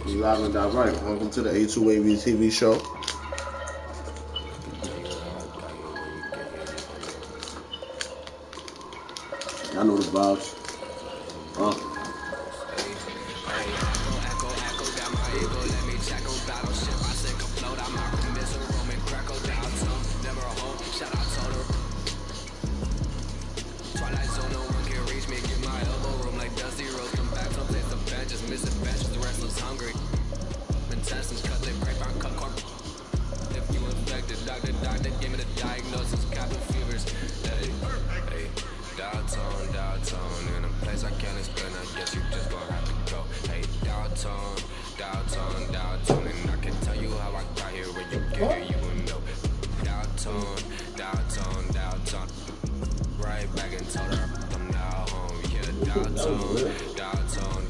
We live and direct. Welcome to the A2AV TV show. I know the vibes.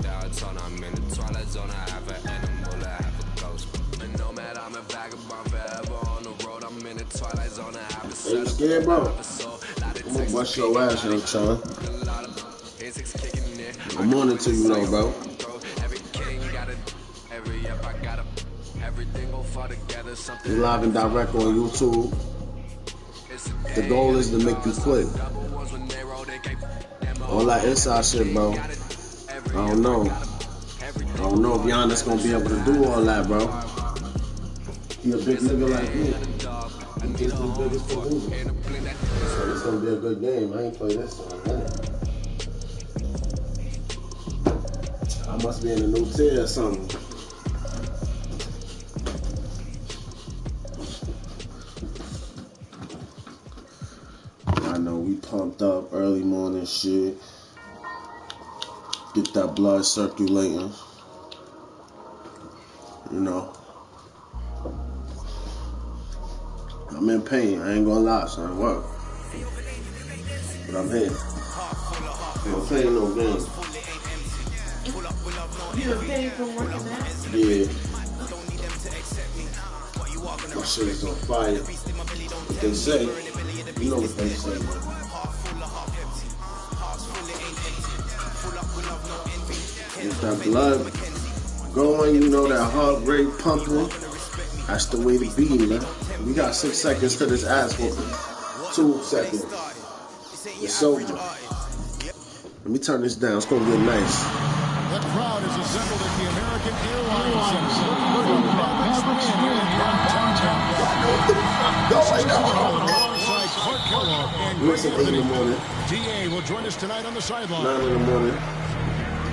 Downtown, I'm in the twilight zone, I have an animal, I have a ghost. And no matter, I'm a vagabond forever on the road, I'm in the twilight zone, I have a set Ain't scared, bro. I'm gonna bust your ass, young son. I'm on it to you, though, bro. We live and direct on YouTube. The goal is to make you quit. All that inside shit, bro. I don't know. I don't know if Giannis gonna be able to do all that, bro. He a big nigga like me. He thinks he's biggest for losing. So it's gonna be a good game. I ain't played this in a minute. I must be in a new tier or something. I know we pumped up early morning shit. Get that blood circulating. You know. I'm in pain. I ain't gonna lie, son. Work. But I'm here. I'm playing no games. You in pain from working out? Yeah. My shit is on fire. What they say, you know what they say, man. If that blood going, you know that heart rate pumping, that's the way to be, man. We got 6 seconds to this ass whooping. 2 seconds. It's over. Let me turn this down. It's gonna get nice. The crowd is assembled at the American Airlines Center. Listen, 8 in the morning. DA will join us tonight on the sideline. 9 in the morning.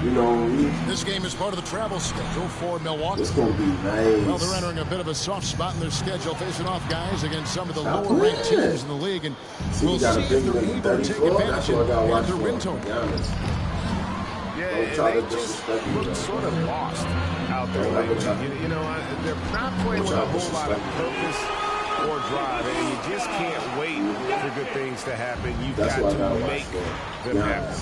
You know, this game is part of the travel schedule for Milwaukee. It's going to be nice. Well, they're entering a bit of a soft spot in their schedule, facing off guys against some of the lower-ranked teams in the league. And we'll see if they're able to take advantage of their win total. Yeah, and they just look sort of lost out there lately. You know, they're not playing with a whole lot of purpose or drive, and you just can't wait for good things to happen. You've got to make them happen.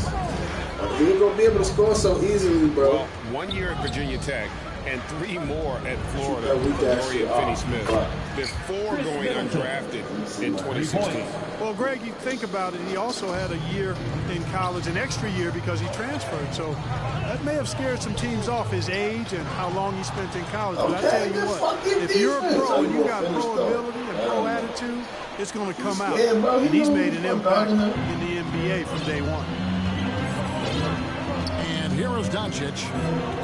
You ain't gonna be able to score so easily, bro. Well, 1 year at Virginia Tech and 3 more at Florida for Dorian Finney-Smith before going undrafted in 2016. Well, Greg, you think about it, he also had a year in college, an extra year because he transferred. So that may have scared some teams off, his age and how long he spent in college. But I tell you what, if you're a pro and you got pro ability and pro attitude, it's going to come out. And he's made an impact in the NBA from day one. Here is Doncic,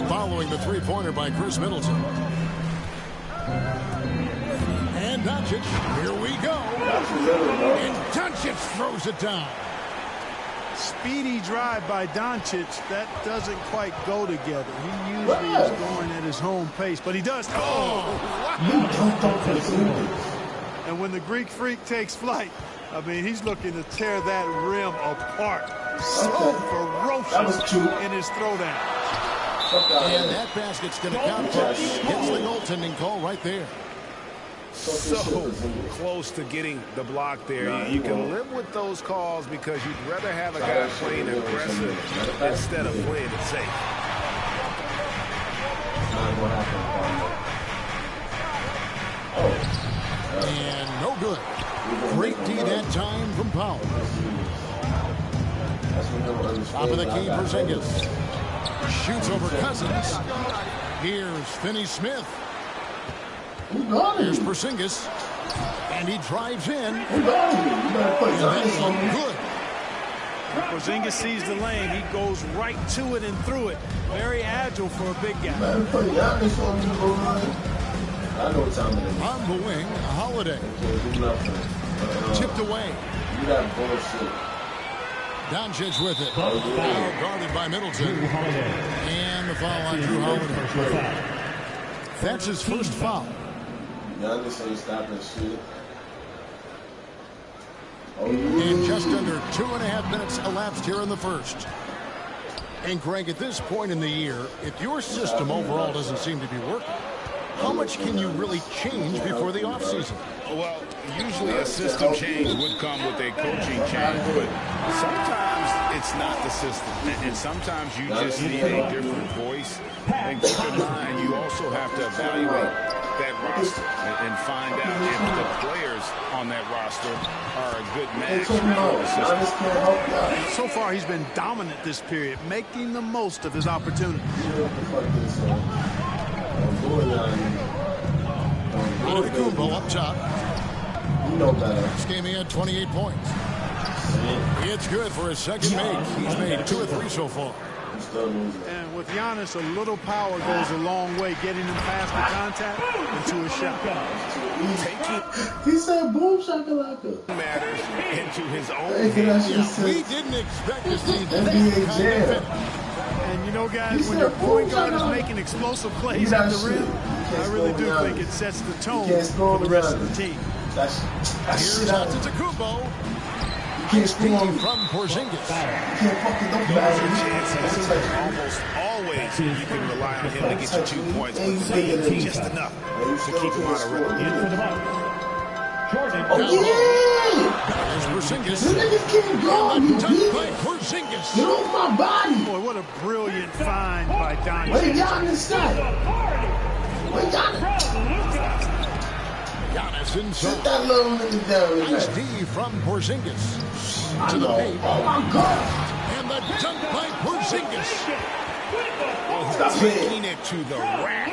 following the three-pointer by Chris Middleton. And Doncic, here we go. And Doncic throws it down. Speedy drive by Doncic, that doesn't quite go together. He usually is going at his home pace, but he does. Oh, wow. And when the Greek Freak takes flight, I mean, he's looking to tear that rim apart. So ferocious in his throwdown. And that basket's going to count. Gets the goaltending call right there. So close to getting the block there. You can live with those calls because you'd rather have a guy playing aggressive instead of playing it safe. And no good. Great D that time from Powell. Top of the key, Porzingis. Shoots over Cousins. Here's Finney Smith. Here's Porzingis. And he drives in. You better put Giannis on me. Good. Porzingis sees the lane. He goes right to it and through it. Very agile for a big guy. You better put Giannis on me, bro. I know what time it is. On the wing, Holiday. Can't do nothing. Tipped away. You got bullshit. Doncic with it. Foul guarded by Middleton. And the foul on Drew Holiday. That's his first foul. Giannis ain't stopping shit. And just under 2.5 minutes elapsed here in the first. And Greg, at this point in the year, if your system overall doesn't seem to be working, how much can you really change before the offseason? Well, usually a system change would come with a coaching change, but sometimes it's not the system, and sometimes you just need a different voice. And keep in mind, you also have to evaluate that roster and find out if the players on that roster are a good match for the system. So far, he's been dominant this period, making the most of his opportunities. Kumbo up top. You know better. This game he had 28 points. It's good for his second make. He's made 2 or 3 so far. And with Giannis, a little power goes a long way, getting him past the contact into a shot. He said boom shakalaka. Matters into his own hands. We didn't expect to see that NBA kind Jam. of finish. And you know, guys, when your point guard is making explosive plays at the rim, I really do think it sets the tone for the rest of the team. Here's Antetokounmpo. Nice D from Porzingis. Almost always you can rely on him to get you 2 points, but just enough to keep him out of rhythm. There's Porzingis. This niggas can't guard me, Dunk by B. Porzingis. Get off my body. Boy, what a brilliant find by Doncic. Where Giannis at? Where Giannis? Giannis Sit inside. that little nigga down in Nice there. D from Porzingis. I To the know. paint. Oh my God. And the dunk by Porzingis. Stop Taking it. it to the rack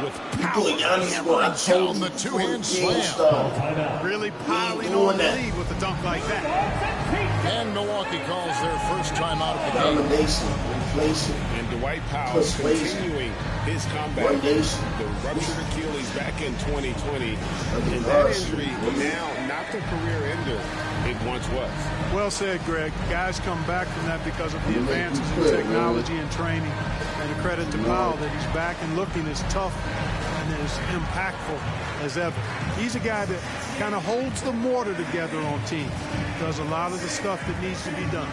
with People power. Giannis going Down told the you two-hand before the game slam. started. Really piling doing on the that. lead with a dunk like that. And Milwaukee calls their first time out of the game. Domination, inflation, And Dwight Powell Persuasion. continuing his comeback. one nation. The ruptured Achilles back in 2020. Under And the that rush. injury now not the career ender it once was. Well said, Greg. Guys come back from that because of the You make advances me in quit, technology and training. And a credit to Powell that he's back and looking as tough and as impactful as ever. He's a guy that kind of holds the mortar together on teams. Does a lot of the stuff that needs to be done.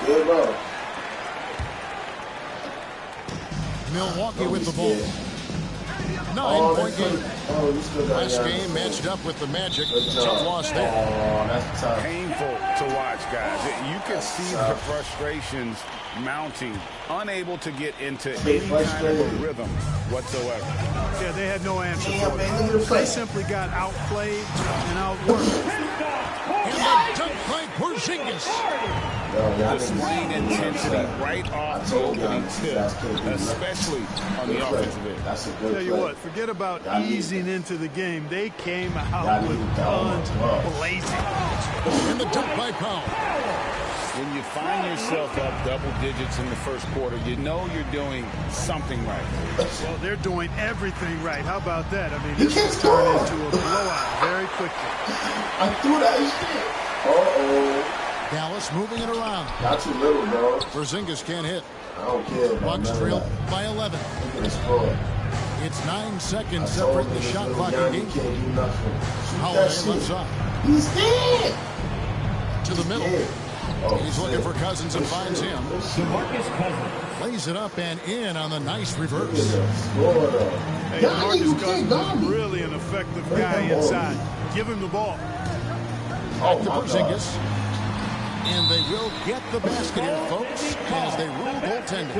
Good ball. Milwaukee with the ball. Oh, 9-point game. Oh, you still got Last Giannis. game matched up with the Magic. Good Tough job. loss there. Oh, that's tough. Painful to watch, guys. You can see the frustrations mounting, unable to get into any kind of a rhythm whatsoever. Yeah, they had no answer Yeah, for man, it. look at the play. They simply got outplayed and outworked. And the dunk by Porzingis. Displaying intensity right off the opening tip, especially on the offensive end. That's a good Tell you play. what, forget about Gotta leave easing it. into the game. They came out Gotta with leave it down. guns Wow. blazing. And the dunk by Powell. When you find yourself up double digits in the first quarter, you know you're doing something right. Well, they're doing everything right. How about that? I mean, He this can't was turned score. into a blowout very quickly. I threw that shit. Uh-oh. Dallas moving it around. Not too little, bro. Porzingis can't hit. I don't care about Bucks none of trail that. by 11. Look at the score. It's 9 seconds I told separate you the this shot little clock young and kid game. can't do nothing. Shoot Holiday that left shit. side. He's dead. To the middle. Yeah. Oh, He's looking shit. for Cousins and finds him. Plays it up and in on the nice reverse. Score, though. Hey, Y'all niggas DeMarcus can't Cousins guard is me. really an effective Bring guy him on. inside. Give him the ball. Oh, Back to my God. Porzingis. And they will get the basket here, folks, as they rule goaltending.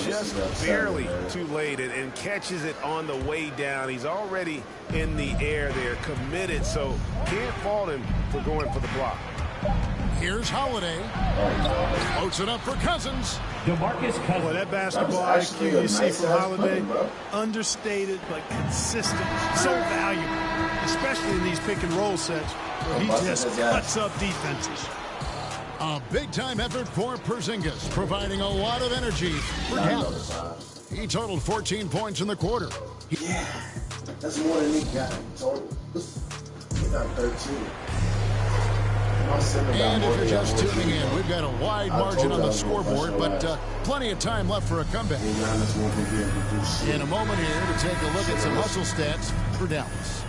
just barely too late and catches it on the way down. He's already in the air there, committed, so can't fault him for going for the block. Here's Holiday. Floats it up for Cousins. DeMarcus Cousins. Boy, that basketball IQ you see from Holiday, understated but consistent, so valuable, especially in these pick and roll sets where he just cuts up defenses. A big-time effort for Porzingis, providing a lot of energy for Dallas. He totaled 14 points in the quarter. Yeah, that's more than he got total. He got 13. And if you're just tuning in, we've got a wide margin on the scoreboard, but plenty of time left for a comeback. In a moment here to take a look at some hustle stats for Dallas.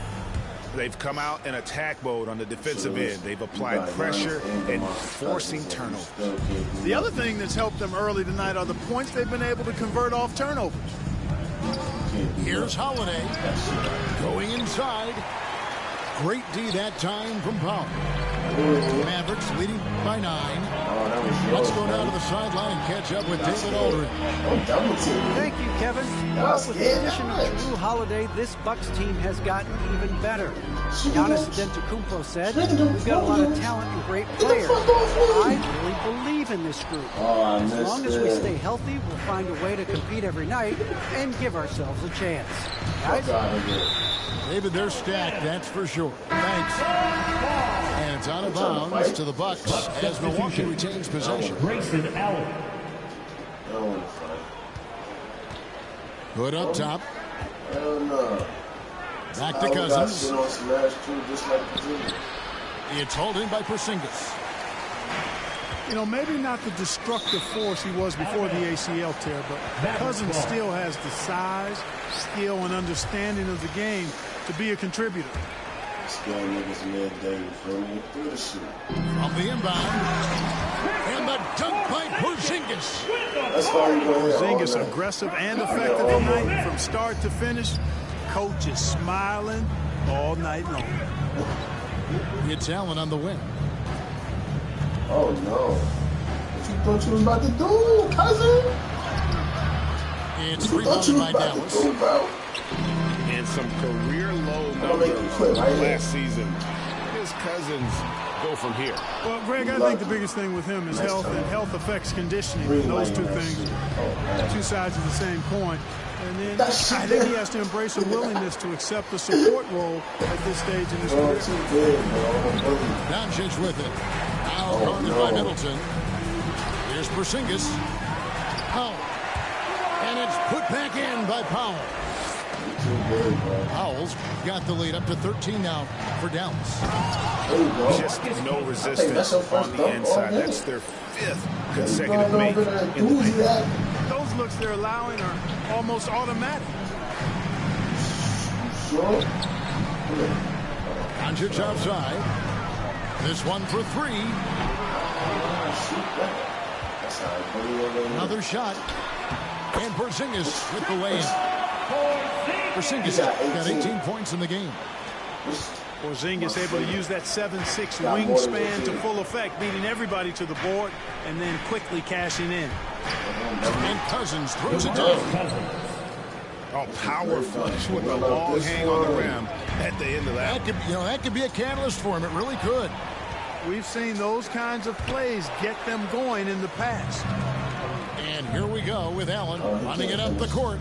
They've come out in attack mode on the defensive end. They've applied pressure and forcing turnovers. The other thing that's helped them early tonight are the points they've been able to convert off turnovers. Here's Holiday going inside. Great D that time from Powell. Mavericks leading by 9. Let's go down to the sideline and catch up with David Aldridge. Thank you, Kevin. Well, with the addition of Jrue Holiday, this Bucks team has gotten even better. Giannis Antetokounmpo said, "We've got a lot of talent and great players. I really believe in this group. As long as we stay healthy, we'll find a way to compete every night and give ourselves a chance." Guys? David, they're stacked, that's for sure. Thanks. And it's out of bounds to the Bucks as Milwaukee retains possession. Grayson Allen. Good up top. Back to Cousins. It's holding by Porzingis. You know, maybe not the destructive force he was before the ACL tear, but Cousins still has the size, skill, and understanding of the game to be a contributor. From the inbound. And the dunk by Porzingis. Porzingis aggressive and effective tonight from start to finish. Coach is smiling all night long. It's Allen on the wing. Oh no. What you thought you was about to do, cousin? It's rebounded by Dallas. And some career low numbers last season. His Cousins go from here. Well, Greg, I think the biggest thing with him is health, and health affects conditioning. And those two things, two sides of the same coin. And then I think he has to embrace a willingness to accept the support role at this stage in his career. Doncic with it. Now guarded by Middleton. Here's Porzingis. Powell. And it's put back in by Powell. Powell's got the lead up to 13 now for Dallas. Just no resistance on the inside. That's their 5th consecutive make in the paint. Those looks they're allowing are almost automatic. Doncic outside. This one for 3. Another shot. And Porzingis with the lay-in. Porzingis got 18 points in the game. Porzingis able to use that 7'6" wingspan to full effect, beating everybody to the board and then quickly cashing in. And Cousins throws it down. Oh, power flush with a long hang on the rim at the end of that. That could be a catalyst for him. It really could. We've seen those kinds of plays get them going in the past. And here we go with Allen running it up the court.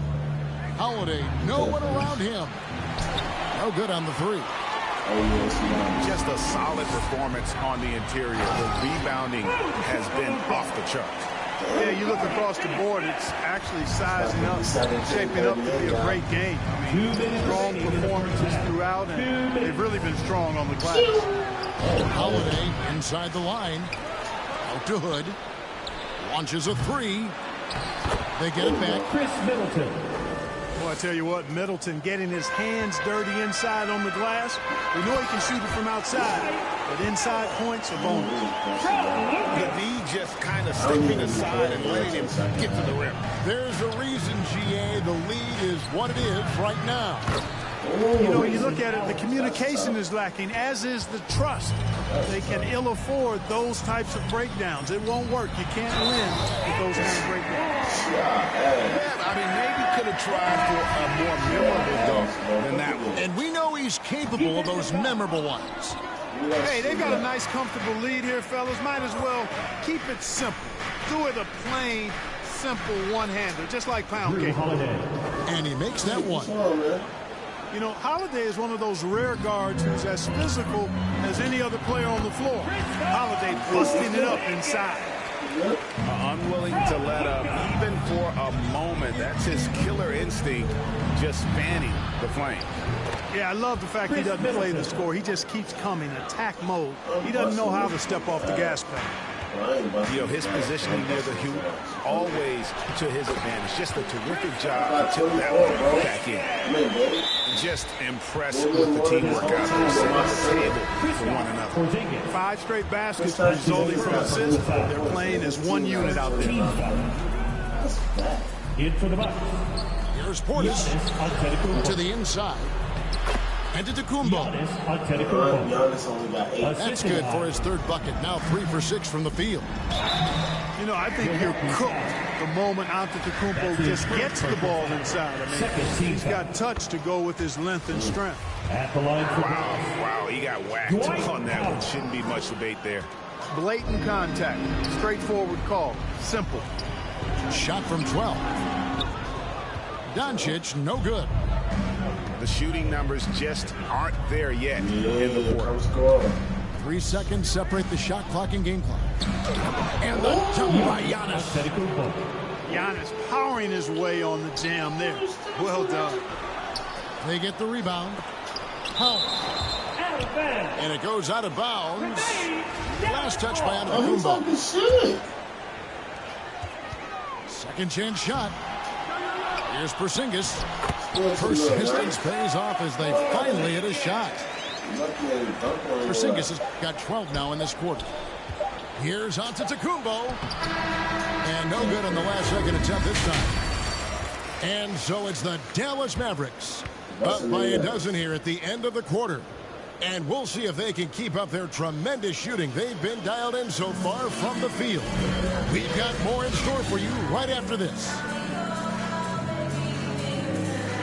Holiday, no one around him. No good on the 3. Just a solid performance on the interior. The rebounding has been off the charts. Yeah, you look across the board, it's actually sizing up, shaping up to be a great game. I mean, strong performances throughout, and they've really been strong on the glass. Holiday inside the line. Out to Hood. Launches a 3. They get it back. Chris Middleton. Well, I tell you what, Middleton getting his hands dirty inside on the glass. We know he can shoot it from outside, but inside points are bonus. The D just kind of stepping aside and letting him get to the rim. There's a reason, GA, the lead is what it is right now. You know, you look at it, the communication is lacking, as is the trust. They can ill afford those types of breakdowns. It won't work. You can't win with those kind of breakdowns. Yeah, I mean, maybe could have tried for a more memorable dunk than that one. And we know he's capable of those memorable ones. Hey, they've got a nice, comfortable lead here, fellas. Might as well keep it simple. Do it a plain, simple one-hander, just like pound cake. And he makes that one. You know, Holiday is one of those rare guards who's as physical as any other player on the floor. Holiday busting it up inside. Unwilling to let up, even for a moment. That's his killer instinct, just spanning the flame. Yeah, I love the fact he doesn't play the score. He just keeps coming, attack mode. He doesn't know how to step off the gas pedal. You know, his positioning near the hoop, always to his advantage. Just a terrific job to tip that one back in. Just impressed with the teamwork out there, setting the table for one another. 5 straight baskets resulting from assists. They're playing as one unit out there. In for the Bucks. Here's Portis to the inside. And to Tacumbo. That's good for his 3rd bucket. Now 3 for 6 from the field. You know, I think you're cooked the moment Antetokounmpo just gets the ball inside. I mean, he's got touch to go with his length and strength. At the line for Wow, he got whacked on that one. Shouldn't be much debate there. Blatant contact. Straightforward call. Simple. Shot from 12. Doncic, no good. The shooting numbers just aren't there yet in the quarter. 3 seconds separate the shot clock and game clock. And the jump by Giannis. Giannis powering his way on the jam there. Well done. They get the rebound. Powell. And it goes out of bounds. Last touch by Antetokounmpo. Second chance shot. Here's Porzingis. Persistence pays off as they finally hit a shot. Porzingis has got 12 now in this quarter. Here's Antetokounmpo. And no good on the last second attempt this time. And so it's the Dallas Mavericks up by a dozen here at the end of the quarter. And we'll see if they can keep up their tremendous shooting. They've been dialed in so far from the field. We've got more in store for you right after this.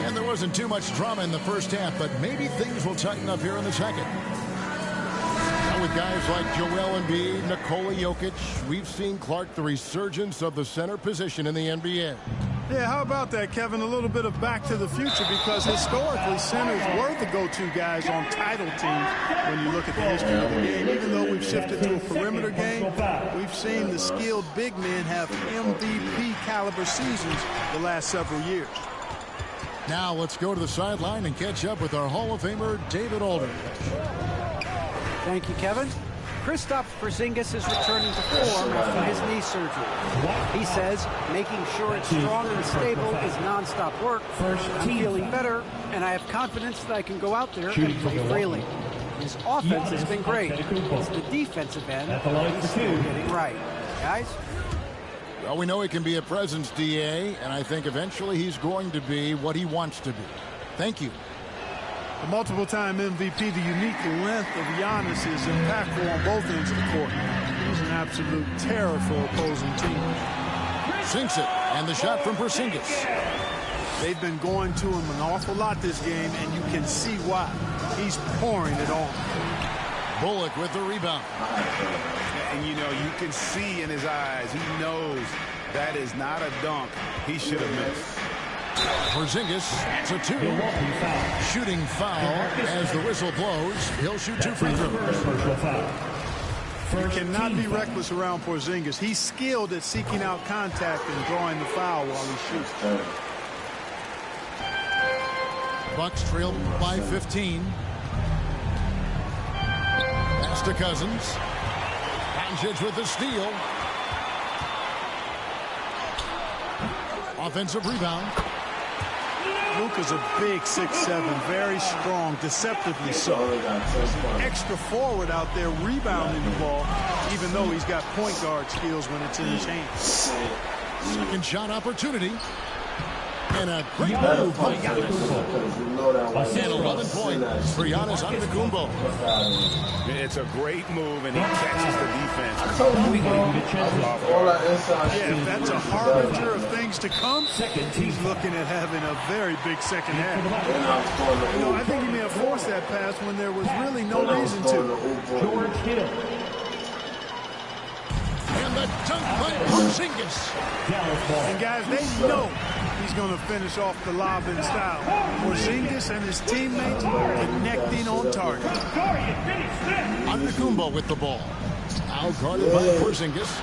And there wasn't too much drama in the first half, but maybe things will tighten up here in the second. Now with guys like Joel Embiid, Nikola Jokic, we've seen, Clark, the resurgence of the center position in the NBA. Yeah, how about that, Kevin? A little bit of back to the future, because historically centers were the go-to guys on title teams when you look at the history of the game. Even though we've shifted to a perimeter game, we've seen the skilled big men have MVP caliber seasons the last several years. Now let's go to the sideline and catch up with our Hall of Famer, David Aldridge. Thank you, Kevin. Kristaps Porzingis is returning to form after his knee surgery. He says making sure it's strong and stable is nonstop work. I'm feeling better, and I have confidence that I can go out there and play freely. His offense has been great. It's the defensive end he's still getting right. Guys? Well, we know he can be a presence, DA, and I think eventually he's going to be what he wants to be. Thank you. The multiple-time MVP, the unique length of Giannis is impactful on both ends of the court. He's an absolute terror for opposing teams. Sinks it, and the shot from Porzingis. They've been going to him an awful lot this game, and you can see why. He's pouring it on. Bullock with the rebound. And, you know, you can see in his eyes, he knows that is not a dunk he should have missed. Porzingis, it's a 2. Shooting foul as the whistle blows. He'll shoot 2 free throws. You cannot be reckless around Porzingis. He's skilled at seeking out contact and drawing the foul while he shoots. Bucks trail by 15. Pass to Cousins. Doncic with the steal. Offensive rebound. Luka's a big 6'7", very strong, deceptively so. Extra forward out there rebounding the ball, even though he's got point guard skills when it's in his hands. Second shot opportunity. And a great move by Giannis. And 11 points for Giannis Antetokounmpo. It's a great move, and he catches the defense. Yeah, if that's a harbinger of things to come, he's looking at having a very big second half. You know, I think he may have forced that pass when there was really no reason to. George Hill. And the dunk by Porzingis. And guys, they know he's going to finish off the lob in style. Porzingis and his teammates connecting on target. Antetokounmpo with the ball. Now guarded by Porzingis.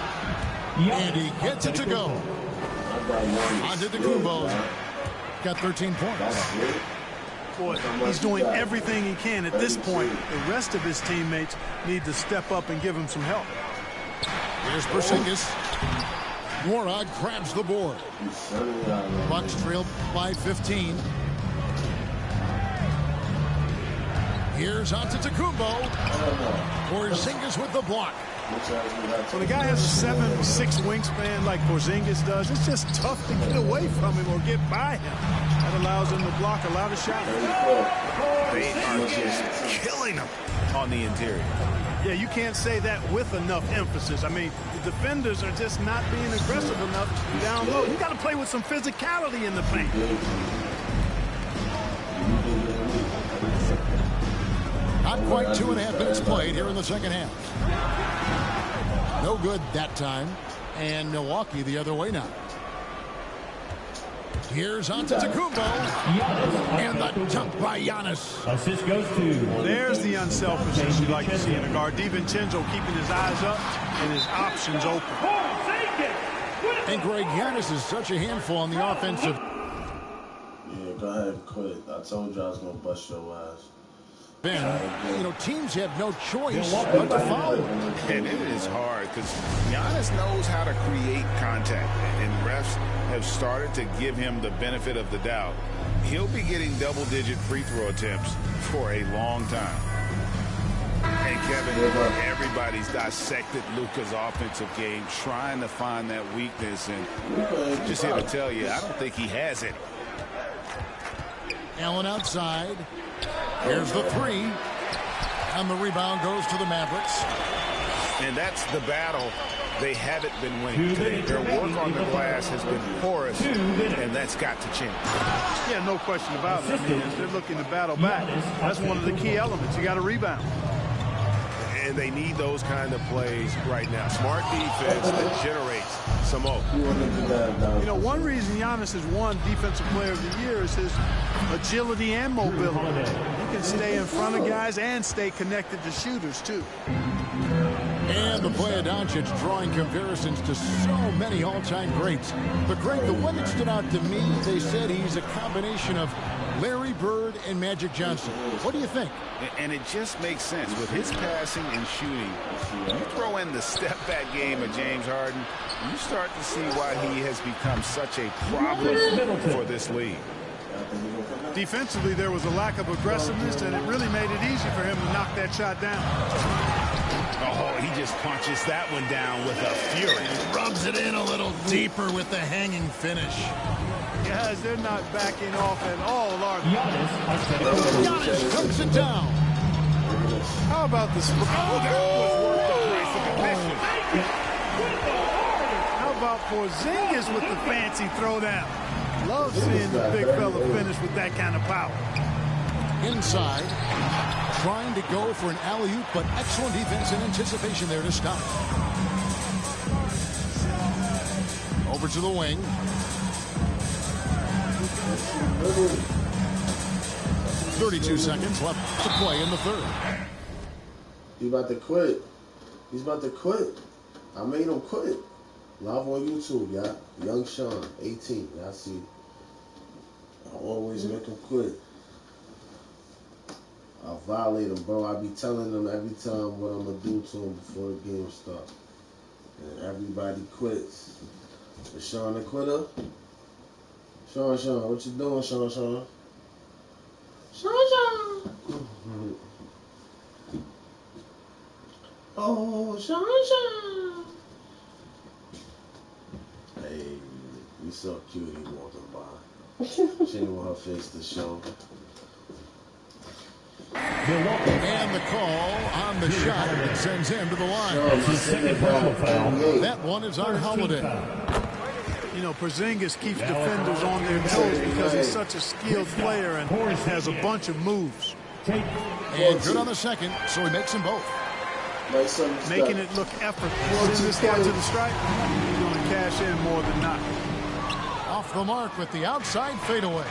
And he gets it to go. Antetokounmpo got 13 points. Boy, he's doing everything he can at this point. The rest of his teammates need to step up and give him some help. Here's Porzingis. Warnock grabs the board. Bucks trail by 15. Here's Antetokounmpo. Porzingis with the block. When a guy has a 7'6" wingspan like Porzingis does, it's just tough to get away from him or get by him. That allows him to block a lot of shots. They are just killing him on the interior. Yeah, you can't say that with enough emphasis. I mean, the defenders are just not being aggressive enough down low. You got to play with some physicality in the paint. Not quite 2.5 minutes played here in the second half. No good that time. And Milwaukee the other way now. Here's Antetokounmpo. And the dunk by Giannis. Assist goes to. There's the unselfishness you like to see in a guard. DiVincenzo keeping his eyes up and his options open. And Greg, Giannis is such a handful on the offensive. Yeah, go ahead and quit. I told you I was going to bust your ass. Ben, you know, teams have no choice but to foul. And it is hard because Giannis knows how to create contact, and refs have started to give him the benefit of the doubt. He'll be getting double-digit free throw attempts for a long time. And Kevin, everybody's dissected Luka's offensive game, trying to find that weakness, and just here to tell you, I don't think he has it. Allen outside. Here's the three. And the rebound goes to the Mavericks. And that's the battle they haven't been winning today. Their work on the glass has been porous, and that's got to change. Yeah, no question about it. I mean, they're looking to battle back. That's one of the key elements. You got to rebound. And they need those kind of plays right now. Smart defense that generates some more. You know, one reason Giannis has won Defensive Player of the Year is his agility and mobility. He can stay in front of guys and stay connected to shooters, too. And the play of Doncic drawing comparisons to so many all-time greats. But, Greg, the one that stood out to me, they said he's a combination of Larry Bird and Magic Johnson. What do you think? And it just makes sense. With his passing and shooting, you throw in the step-back game of James Harden, you start to see why he has become such a problem for this league. Defensively, there was a lack of aggressiveness, and it really made it easy for him to knock that shot down. Oh, he just punches that one down with a fury. Rubs it in a little deeper with the hanging finish. Guys, they're not backing off at all, are they? Giannis cooks it down. How about the split? Oh, that was worth the price of admission. How about Porzingis with the fancy throwdown? Love seeing the big fella finish with that kind of power. Inside, trying to go for an alley-oop, but excellent defense and anticipation there to stop. Over to the wing. 32 seconds left to play in the third. He's about to quit. He's about to quit. I made him quit. Live on YouTube, y'all. Young Sean, 18. Y'all see. I always make him quit. I violate him, bro. I be telling them every time what I'm going to do to him before the game starts. And everybody quits. Is Sean the quitter? Sean, what you doing, Sean? Sean. Oh, Sean. Hey, you so cute, he walking by. She didn't want her face to show. And the call on the shot that sends him to the line. That one is on Holiday. You know, Porzingis keeps defenders on their toes because he's such a skilled player and has a bunch of moves. And good on the second, so he makes them both. Making it look effortless. Send this guy to the stripe, he's going to cash in more than not. Off the mark with the outside fadeaway.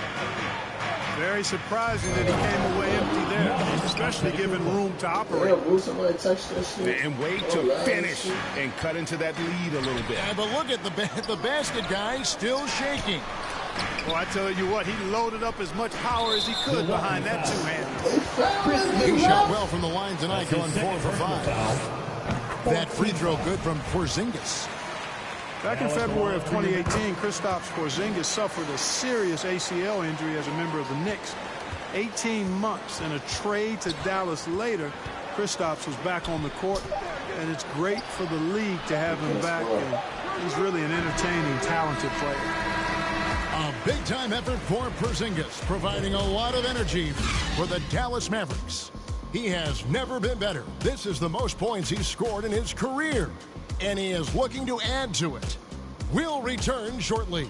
Very surprising that he came away empty there, especially given room to operate. And wait to finish and cut into that lead a little bit. Yeah, but look at the basket guy still shaking. Well, I tell you what, he loaded up as much power as he could behind that two-hander. He shot well from the line tonight, going 4 for 5. That free throw good from Porzingis. Back in February of 2018, Kristaps Porzingis suffered a serious ACL injury as a member of the Knicks. 18 months and a trade to Dallas later, Kristaps was back on the court, and it's great for the league to have him back. And he's really an entertaining, talented player. A big-time effort for Porzingis, providing a lot of energy for the Dallas Mavericks. He has never been better. This is the most points he's scored in his career, and he is looking to add to it. We'll return shortly.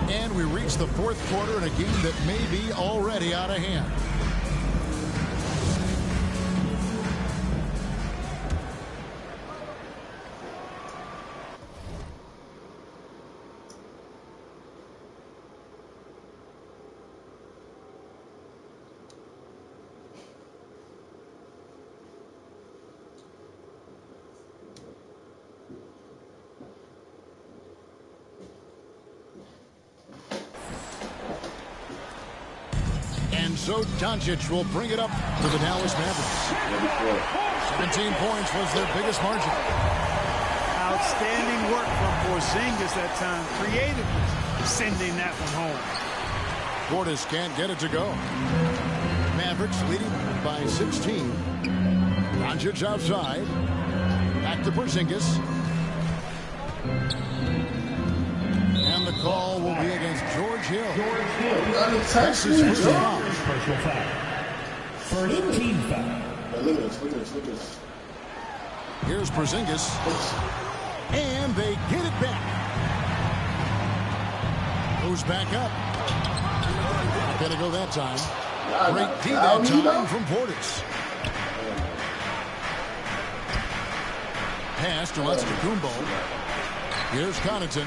And we reach the fourth quarter in a game that may be already out of hand. So Doncic will bring it up to the Dallas Mavericks. 17 points was their biggest margin. Outstanding work from Porzingis that time, creatively sending that one home. Portis can't get it to go. Mavericks leading by 16. Doncic outside. Back to Porzingis. And the call will be against George Hill. That's his first foul. First team foul. Look at this. Here's Porzingis. And they get it back. Goes back up. Not going to go that time. Great D that time from Portis. Pass to Antetokounmpo. Here's Connaughton.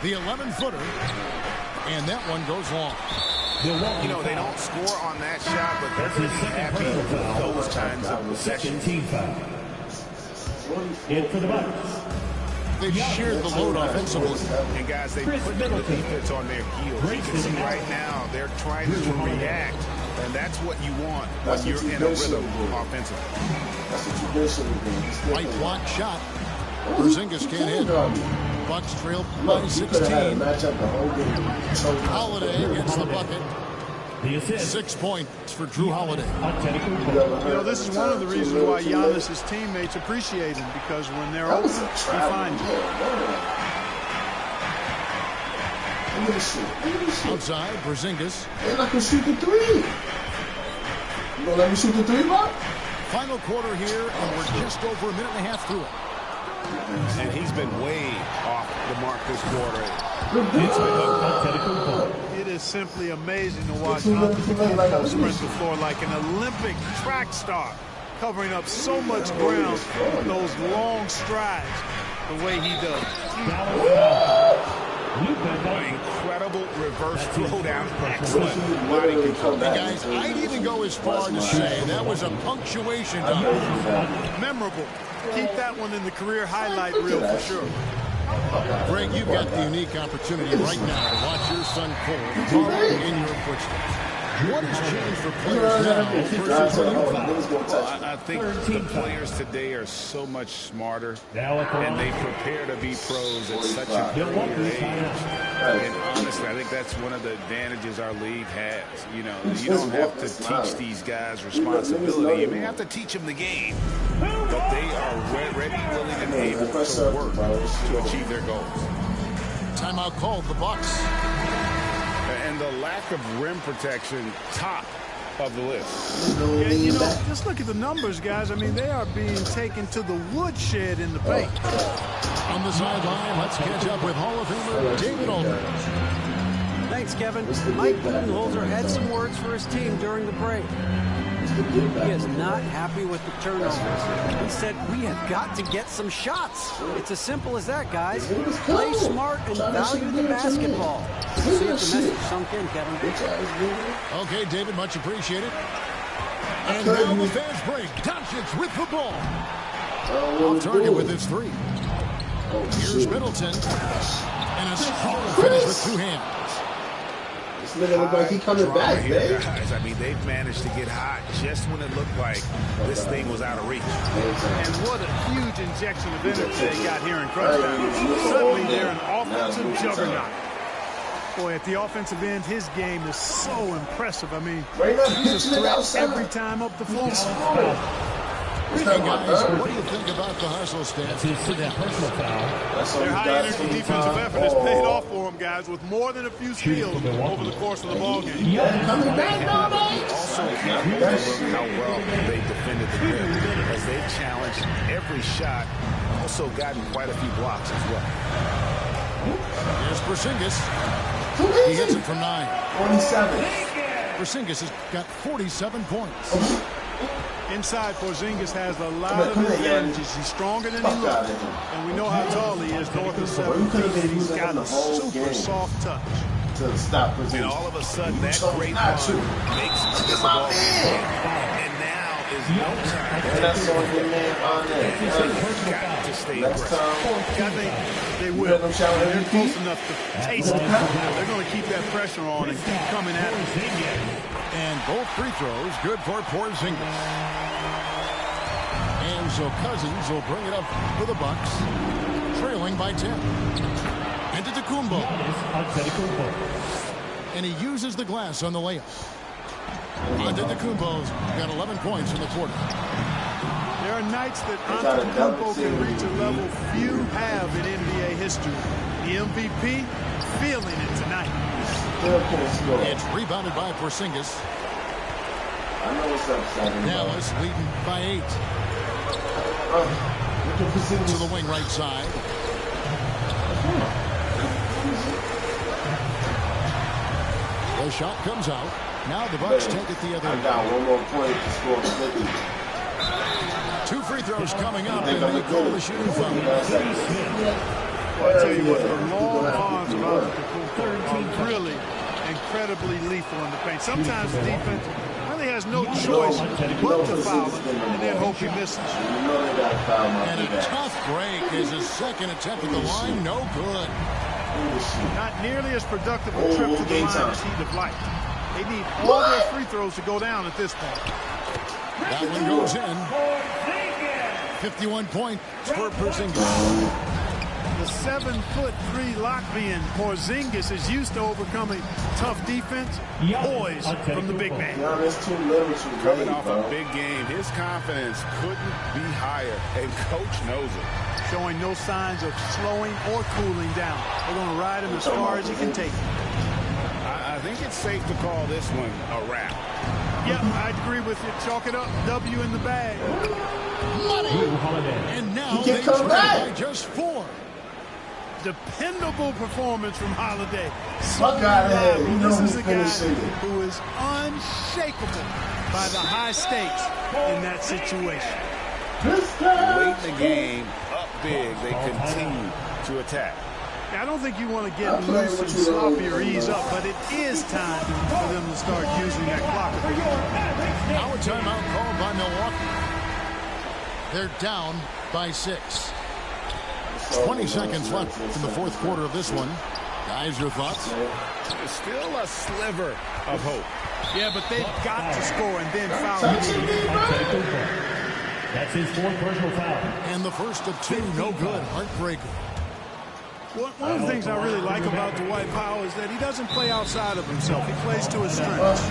The 11-footer, and that one goes long. You know, they don't score on that shot, but they're going to be happy with those kinds of possessions. In for the Bucks. They've shared the load offensively. And guys, they put the defense on their heels. You can see right now they're trying to react, and that's what you want when you're in a rhythm offensively. That's a tradition. Right block shot. Porzingis can't hit. Bucks trail by 16. Holiday gets the bucket. 6 points for Drew Holiday. You know, this is one of the reasons why Giannis' teammates appreciate him, because when they're open, he finds it. Outside, Porzingis. And I can shoot the three. You gonna let me shoot the three, Bob? Final quarter here, and we're just over a minute and a half through it. And he's been way off the mark this quarter. It is simply amazing to watch Antetokounmpo sprint the floor like an Olympic track star, covering up so much ground with those long strides the way he does. Incredible reverse throwdown. Excellent body control. Hey guys, I'd even go as far to say that was a punctuation dunk. Memorable. Keep that one in the career highlight reel for sure. Greg, you've got the unique opportunity right now to watch your son Cole follow in your footsteps. What has changed for players now versus when you Well, I think the players today are so much smarter, and they prepare to be pros at such a earlier age. And honestly, I think that's one of the advantages our league has. You know, you don't have to teach these guys responsibility. You may have to teach them the game, but they are ready, willing, and able to work to achieve their goals. Timeout called the Bucks. And the lack of rim protection, top of the list. Yeah, you know, just look at the numbers, guys. I mean, they are being taken to the woodshed in the paint. On the sideline, let's catch up with Hall of Famer David Aldridge. Thanks, Kevin. Mike Budenholzer had some words for his team during the break. He is not happy with the turnovers. He said, we have got to get some shots. It's as simple as that, guys. Play smart and value the basketball. See if the message sunk in, Kevin. Okay, David, much appreciated. And now the fans break. Doncic with the ball. Off target with his three. Here's Middleton. And a strong finish with two hands. This nigga look like he coming back, man. Guys, I mean, they've managed to get hot just when it looked like this thing was out of reach. And what a huge injection of energy they got here in crunch time. Suddenly they're an offensive juggernaut. Boy, at the offensive end, his game is so impressive. I mean, he's a threat every time up the floor. Hey guys, what do you think about the hustle stance? Their high-energy defensive effort has paid off for them, guys, with more than a few steals over the course of the ballgame. Also, how well they defended the rim as they challenged every shot, also gotten quite a few blocks as well. Here's Porzingis. He hits it from 9. 47. Porzingis has got 47 points. Inside, Porzingis has a lot of advantages. He's stronger than he looks. And we know how tall he is, north of 7 feet. He's got a super soft touch. To stop And all of a sudden, that great run makes the ball. And now is no time. And that's on your man on there. Got to stay aggressive. I think they will. They're close enough to taste it. They're going to keep that pressure on and keep coming at him. And both free throws good for Porzingis. And so Cousins will bring it up for the Bucks, trailing by 10. And to Antetokounmpo. And he uses the glass on the layup. Antetokounmpo's got 11 points in the quarter. There are nights that Antetokounmpo can reach a level few have in NBA history. The MVP feeling it tonight. It's rebounded by Porzingis. Dallas leading by 8. To the wing right side. The shot comes out. Now the Bucks take it the other way. I got one more point to score 50. 2 free throws coming up, and they call the shooting foul. Well, I tell you what, the long arms of Antetokounmpo are really incredibly lethal in the paint. Sometimes the defense really has no choice but to foul him and then hope he misses. And a tough break is his second attempt at the line. No good. Not nearly as productive a trip to the line as he'd have liked. They need all their free throws to go down at this point. That one goes in. 51 points for Porzingis. The 7'3" lock being Porzingis is used to overcoming tough defense, poised from the big man. Coming off a big game, his confidence couldn't be higher, and coach knows it. Showing no signs of slowing or cooling down. They're going to ride him as far as he can take him. I think it's safe to call this one a wrap. Yep, I'd agree with you. Chalk it up. W in the bag. And now they trail by just 4. Dependable performance from Holiday. Fuck out of here. You know This is a guy finishing. who is unshakable by the high stakes in that situation. Late in the game, up big, they continue to attack. I don't think you want to get loose and sloppy or ease up, but it is time for them to start using that clock a bit more. Now a timeout called by Milwaukee. They're down by 6. 20 seconds left in the fourth quarter of this one. Guys, your thoughts? There's still a sliver of hope. Yeah, but they've got to score and then foul. That's his 4th personal foul. And the first of 2, no good. Heartbreaker. One of the things I really like about Dwight Powell is that he doesn't play outside of himself. He plays to his strengths.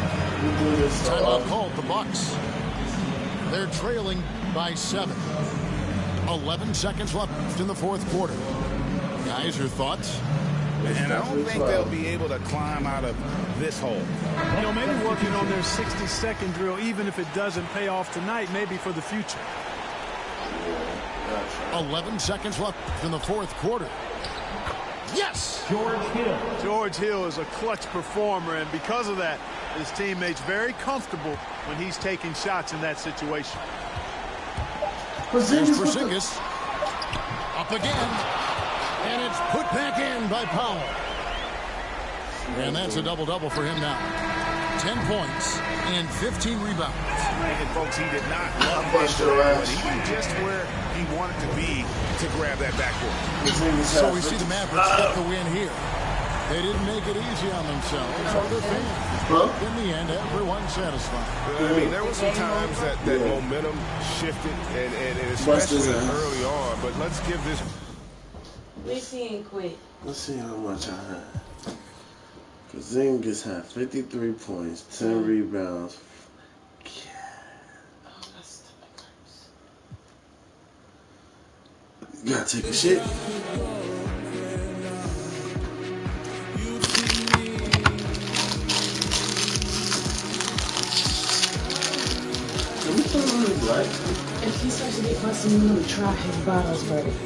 Timeout called the Bucks. They're trailing by 7. 11 seconds left in the 4th quarter. Guys, your thoughts? And I don't think they'll be able to climb out of this hole. You know, maybe working on their 60-second drill, even if it doesn't pay off tonight, maybe for the future. 11 seconds left in the 4th quarter. Yes! George Hill. George Hill is a clutch performer, and because of that, his teammates very comfortable when he's taking shots in that situation. Here's Porzingis. Up again. And it's put back in by Powell. And that's a double-double for him now. 10 points and 15 rebounds. And folks, he did not love this, but he was just where he wanted to be to grab that backboard. So we see the Mavericks get the win here. They didn't make it easy on themselves or their fans. In the end, everyone's satisfied. I mean, there were some times that momentum shifted, and especially early on. But let's give this. Let's see and quit. Let's see how much I had. Porzingis had 53 points, 10 rebounds. Yeah. Oh, that's You gotta take a shit. Let me put it on his light. If he starts to get musty, I'm gonna try his bottles first.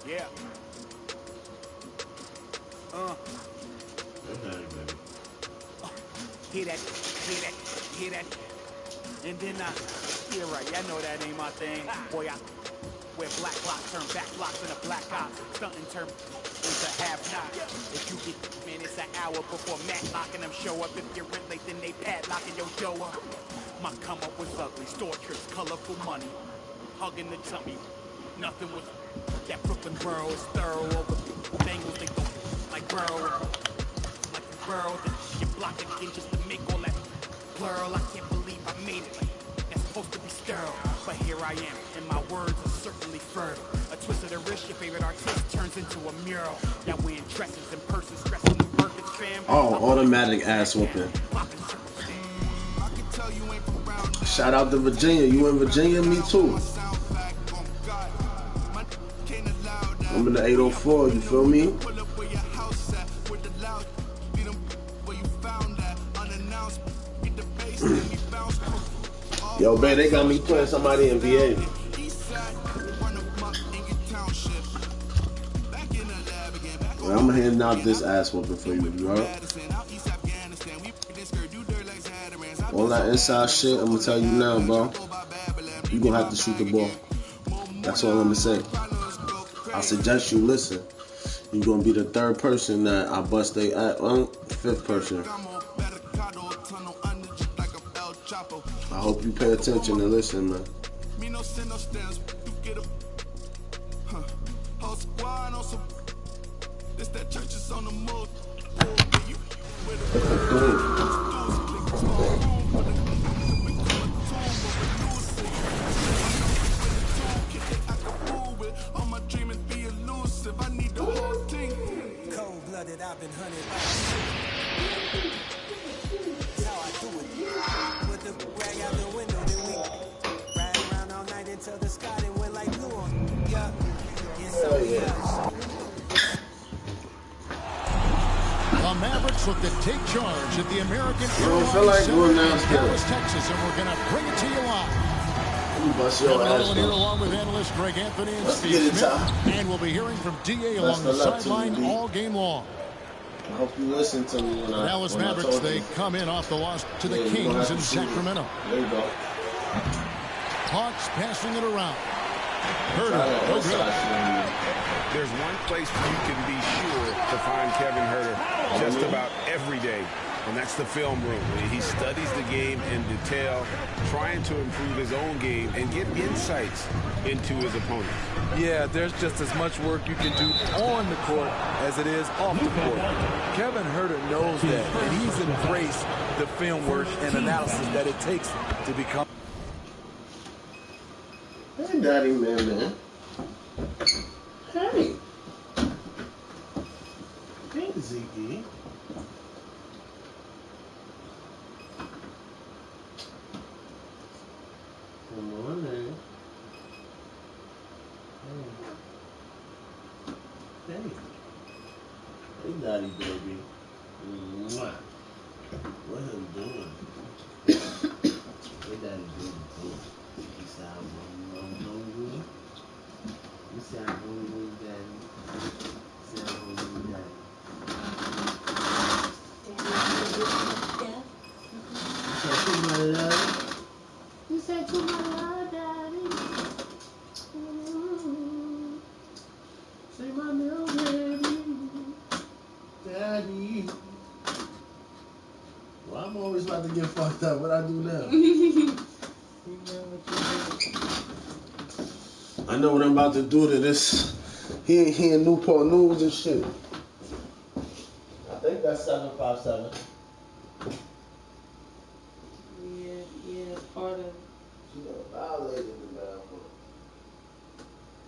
Yeah. Hear that, hear that, hear that. And then, yeah, right, I know that ain't my thing. Boy, I wear black blocks, turn back blocks in a black ops. Stunting turn into half knock. If you get, man, it's an hour before Matlock and them show up. If you're in late, then they padlocking your dough up. My come up was ugly, store trips, colorful money. Hugging the tummy, nothing was. That Brooklyn borough is thorough over Bengals, they go like Burrow. Like the Burrow, then you block again just to make all that plural. I can't believe I made it. Like, that's supposed to be sterile. But here I am, and my words are certainly fertile. A twist of the wrist, your favorite artist turns into a mural. Y'all wearing dresses and purses, stressing the Birkins fam. Oh, automatic ass whooping. Shout out to Virginia. You in Virginia? Me too. I'm in the 804, you feel me? Yo, man, they got me playing somebody in VA. Well, I'm handing out this ass whooping for you, you heard? All that inside shit, I'm gonna tell you now, bro. You gonna have to shoot the ball. That's all I'm gonna say. I suggest you listen. You're gonna be the third person that I bust they at, fifth person. I hope you pay attention and listen, man. Cold-blooded, I've been hunted. That's how I do it. Put the rag out the window, then we Mavericks look to take charge at the American don't feel like doing Airlines Center in downstairs. Dallas, Texas, and we're going to bring it to you live. You bust your Kevin ass Harlan here up. along with analyst Greg Anthony and Let's Steve get it, Smith. Ty. And we'll be hearing from D.A. along the of luck to you, sideline D. all game long. I hope you listen to me when The Dallas when Mavericks, I told they you. come in off the loss to the Yeah, you gonna Kings have in to shoot it. Sacramento. There you go. Hawks passing it around. Try Herter, that no outside good. shit. There's one place you can be sure to find Kevin Herter just about every day, and that's the film room. He studies the game in detail, trying to improve his own game and get insights into his opponents. Yeah, there's just as much work you can do on the court as it is off the court. Kevin Herter knows that, and he's embraced the film work and analysis that it takes to become. Hey, Daddy, man. Hey. Hey, Ziggy. Come on, man. Hey. Hey, Daddy, baby. Mwah. What him doing? Hey, Daddy, baby. You sound hungry? You sound hungry, Daddy? You sound hungry, Daddy? You said to my love? You said to my love, Daddy? Say my little baby. Daddy. Well, I'm always about to get fucked up. What I do now? I know what I'm about to do to this. He in Newport News and shit. I think that's 757. Yeah, it's part of it. She done violated the bathroom.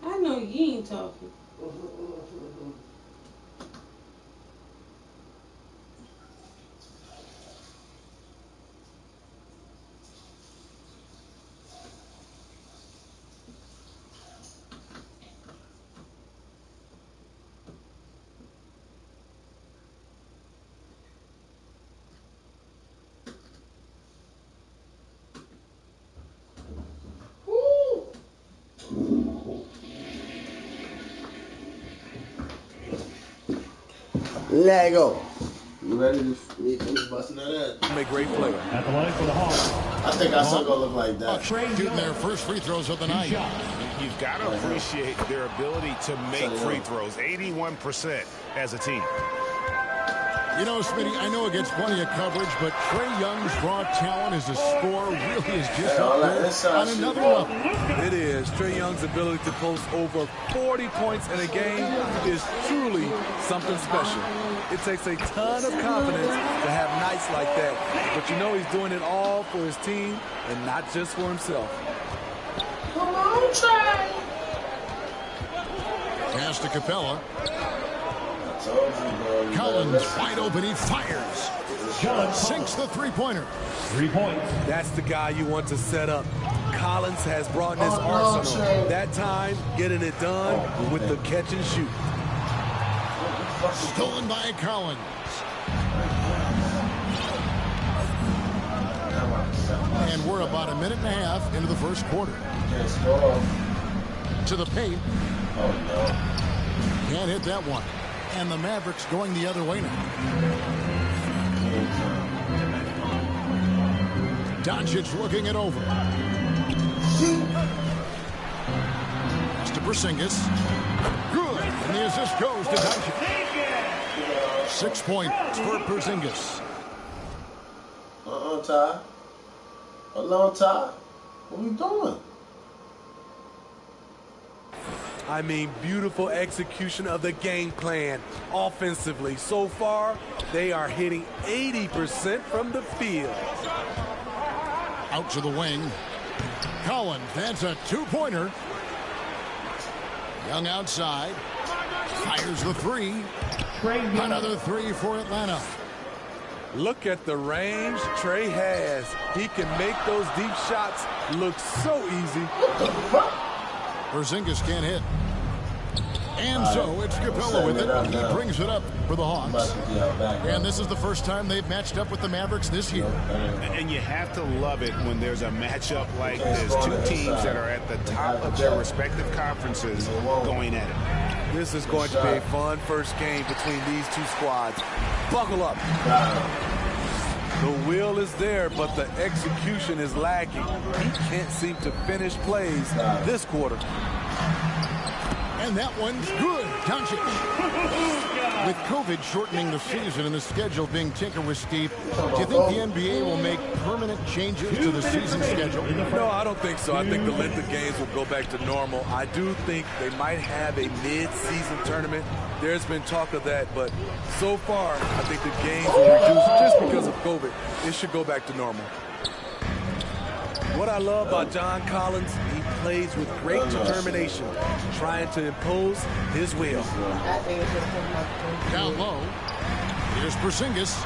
I know you ain't talking. Lego. You ready to finish busting that ass? I'm a great player. At the line for the Hawks. I think our son gonna look like that. Shooting their first free throws of the night. You've got to appreciate their ability to make free throws. 81% as a team. You know, Smitty, I know it gets plenty of coverage, but Trae Young's raw talent as a scorer really is just up there on another level. It is. Trae Young's ability to post over 40 points in a game is truly something special. It takes a ton of confidence to have nights like that. But you know he's doing it all for his team and not just for himself. Come on, Trae. Pass to Capella. I told you, bro. Collins wide open. He fires. Sinks the three-pointer. 3 points. That's the guy you want to set up. Collins has brought in his arsenal. That time, getting it done with the catch and shoot. Stolen by Collins. And we're about a minute and a half into the first quarter. To the paint. Oh, no. Can't hit that one. And the Mavericks going the other way now. Doncic looking it over. Pass to Porzingis. Good. And the assist goes to Doncic. 6 points for Porzingis. Ty. Hello, Ty. What we doing? I mean, beautiful execution of the game plan offensively. So far, they are hitting 80% from the field. Out to the wing. Collins, that's a two-pointer. Young outside. Fires the three. Another three for Atlanta. Look at the range Trae has. He can make those deep shots look so easy. Porzingis can't hit. And so it's Capella with it. He brings it up for the Hawks. And this is the first time they've matched up with the Mavericks this year. And you have to love it when there's a matchup like this. Two teams that are at the top of their respective conferences going at it. This is going to be a fun first game between these two squads. Buckle up. The will is there, but the execution is lacking. He can't seem to finish plays this quarter. And that one's good. Doncic. With COVID shortening the season and the schedule being tinkered with, Steve, do you think the NBA will make permanent changes to the season schedule? No, I don't think so. I think the length of games will go back to normal. I do think they might have a mid-season tournament. There's been talk of that, but so far, I think the games will reduce just because of COVID. It should go back to normal. What I love about John Collins, he plays with great determination, trying to impose his will. Down low, here's Porzingis.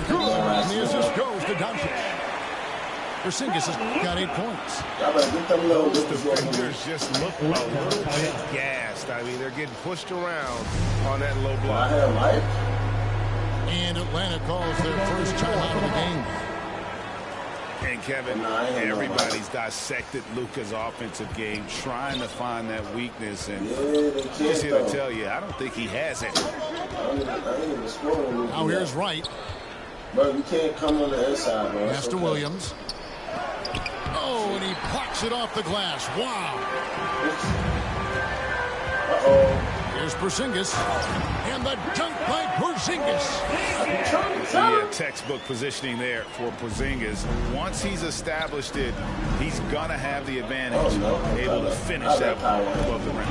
Good, and the assist goes to Doncic. Porzingis has got 8 points. Those defenders just look a little bit gassed. I mean, they're getting pushed around on that low block. And Atlanta calls their first timeout of the game. And Kevin, everybody's dissected Luka's offensive game, trying to find that weakness, and just here to tell you, I don't think he has it. Now here's Wright. Bro, you can't come on the inside, bro. Pass to Williams. Oh, and he blocks it off the glass. Wow. Uh-oh. Here's Porzingis. And the dunk by Porzingis. Yeah, textbook positioning there for Porzingis. Once he's established it, he's going to have the advantage, able to finish that above the rim.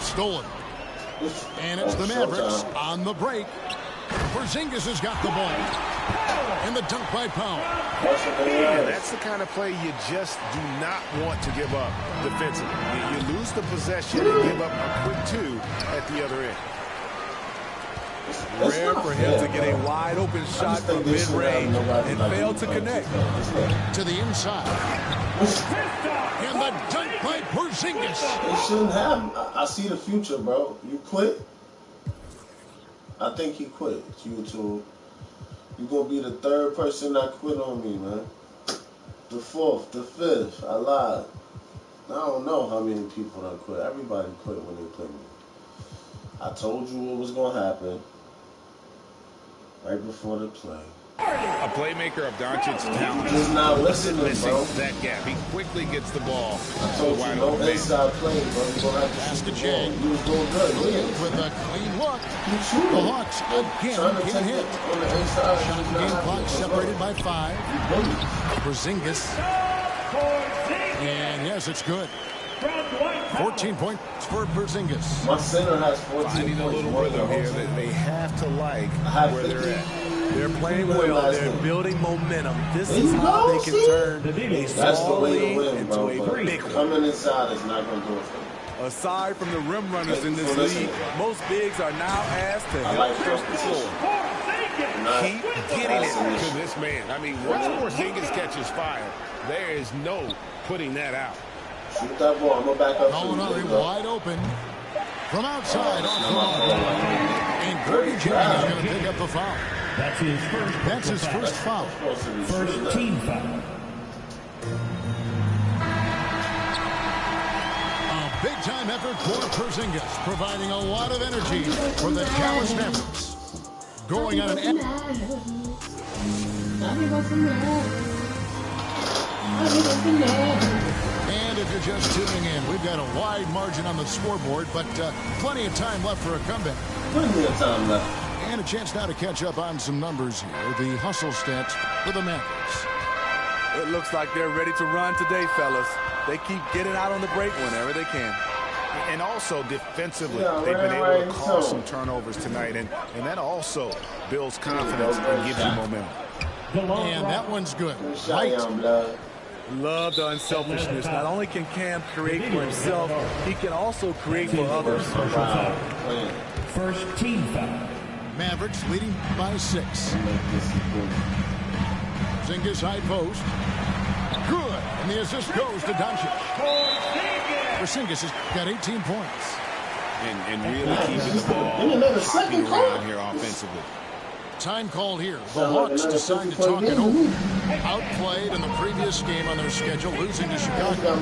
Stolen. And it's the Mavericks on the break. Porzingis has got the ball. And the dunk by Powell. And that's the kind of play you just do not want to give up defensively. You lose the possession and give up a quick 2 at the other end. Rare for him to get a wide open shot from mid-range and fail to connect. To the inside. And the dunk by Porzingis. It shouldn't happen. I see the future, bro. You quit? I think he quit. You two. You're going to be the third person that quit on me, man. The fourth, the fifth. I lied. I don't know how many people that quit. Everybody quit when they play me. I told you what was going to happen right before the play. A playmaker of Doncic's talent. Just not listening, bro. That gap. He quickly gets the ball. I told you, no inside play, bro. You're going to have to shoot the ball. You was doing good. With a clean look. The Hawks again can hit. Shot game clock separated by 5. Porzingis. And yes, it's good. 14 points for Porzingis. My center has 14 Finding a little rhythm here that they have to like where they're at. They're playing well. They're building momentum. This is how they can turn a small lead into a big one. Coming inside is not going to do it for you. Aside from the rim runners in this league, most bigs are now asked to help push the floor. Keep getting it to this man. I mean, once Porzingis catches fire, there is no putting that out. Shoot that ball. I'm going to back up. Gallinari wide open. From outside. And Gordon Jennings is going to pick up the foul. That's his first foul. First team foul. A big-time effort for Porzingis, providing a lot of energy for the Dallas Mavericks. Going on an And if you're just tuning in, we've got a wide margin on the scoreboard, but plenty of time left for a comeback. Plenty of time left. And a chance now to catch up on some numbers here. The hustle stats for the Mavericks. It looks like they're ready to run today, fellas. They keep getting out on the break whenever they can. And also defensively, they've been able to cause some turnovers tonight, and that also builds confidence and gives you momentum. And that one's good. Right. Love the unselfishness. Not only can Cam create for himself, he can also create for others. First team foul. Mavericks leading by 6. Porzingis high post. Good. And the assist goes to Doncic. Porzingis has got 18 points. And really keeping the ball hopping around here offensively. Time called here. The Hawks decide to talk it over. Outplayed in the previous game on their schedule, losing to Chicago.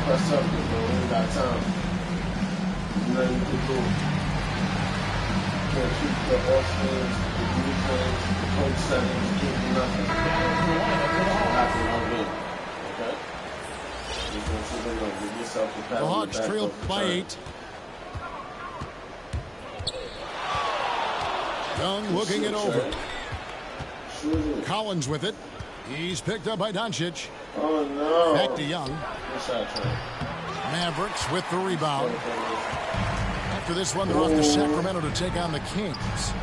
That's up, bro. We ain't got time. Nothing you can do. Can't keep the offense, the defense, the coach settings, keep nothing. Nothing on me. Okay? Just gonna sit there and give yourself the pass. The Hawks trail by 8. Young looking it over. Collins with it. He's picked up by Doncic. Oh, no. Back to Young. Mavericks with the rebound. After this one, they're off to Sacramento to take on the Kings.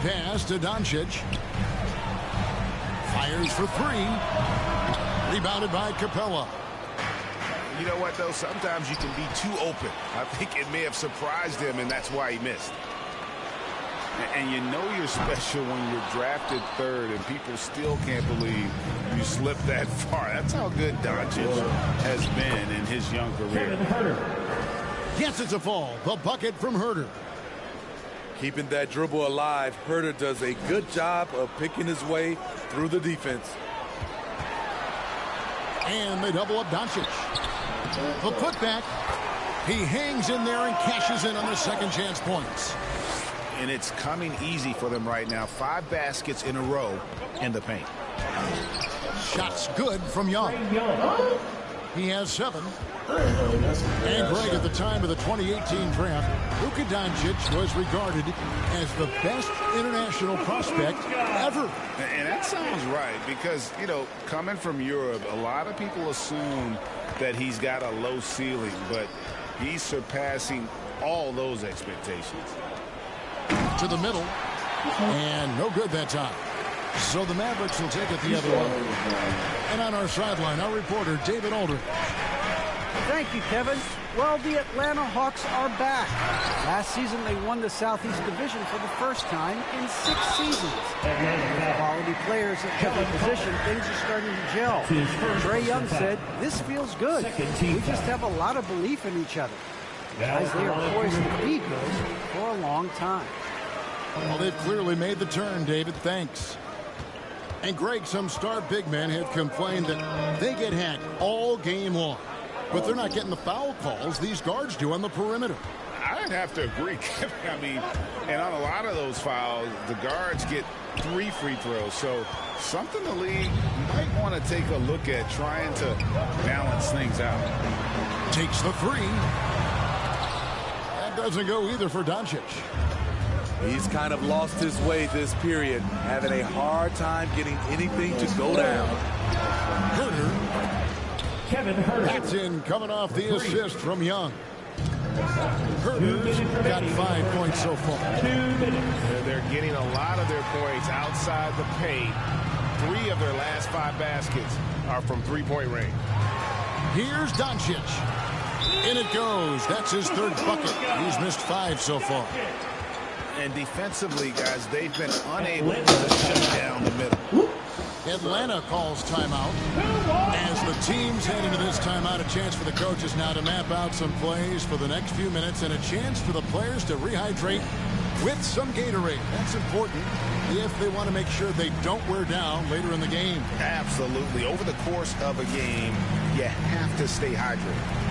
Pass to Doncic. Fires for 3. Rebounded by Capella. You know what, though? Sometimes you can be too open. I think it may have surprised him, and that's why he missed. And you know you're special when you're drafted 3rd and people still can't believe you slipped that far. That's how good Doncic has been in his young career. Yes, it's a fall. The bucket from Herter. Keeping that dribble alive, Herter does a good job of picking his way through the defense. And they double up Doncic. The putback. He hangs in there and cashes in on the second chance points. And it's coming easy for them right now. 5 baskets in a row in the paint. Shots good from Young. He has 7. And Greg, at the time of the 2018 draft, Luka Doncic was regarded as the best international prospect ever. And that sounds right because, you know, coming from Europe, a lot of people assume that he's got a low ceiling, but he's surpassing all those expectations. To the middle, and no good that time. So the Mavericks will take it the other way. And on our sideline, our reporter, David Aldridge. Thank you, Kevin. Well, the Atlanta Hawks are back. Last season, they won the Southeast Division for the first time in 6 seasons. With quality players at every position, things are starting to gel. Trae Young said, "This feels good. We just have a lot of belief in each other." Guys, they are poised to be good for a long time. Well, they've clearly made the turn, David. Thanks. And Greg, some star big men have complained that they get hacked all game long. But they're not getting the foul calls these guards do on the perimeter. I'd have to agree. I mean, and on a lot of those fouls, the guards get 3 free throws. So something the league might want to take a look at trying to balance things out. Takes the 3. That doesn't go either for Doncic. He's kind of lost his way this period, having a hard time getting anything to go down. Herter. Kevin Herter. That's in, coming off the assist from Young. Herter's got 5 points so far. 2 minutes. They're getting a lot of their points outside the paint. 3 of their last 5 baskets are from three-point range. Here's Doncic. In it goes. That's his 3rd bucket. He's missed 5 so far. And defensively, guys, they've been unable to shut down the middle. Atlanta calls timeout. As the teams head into this timeout, a chance for the coaches now to map out some plays for the next few minutes and a chance for the players to rehydrate with some Gatorade. That's important if they want to make sure they don't wear down later in the game. Absolutely. Over the course of a game, you have to stay hydrated.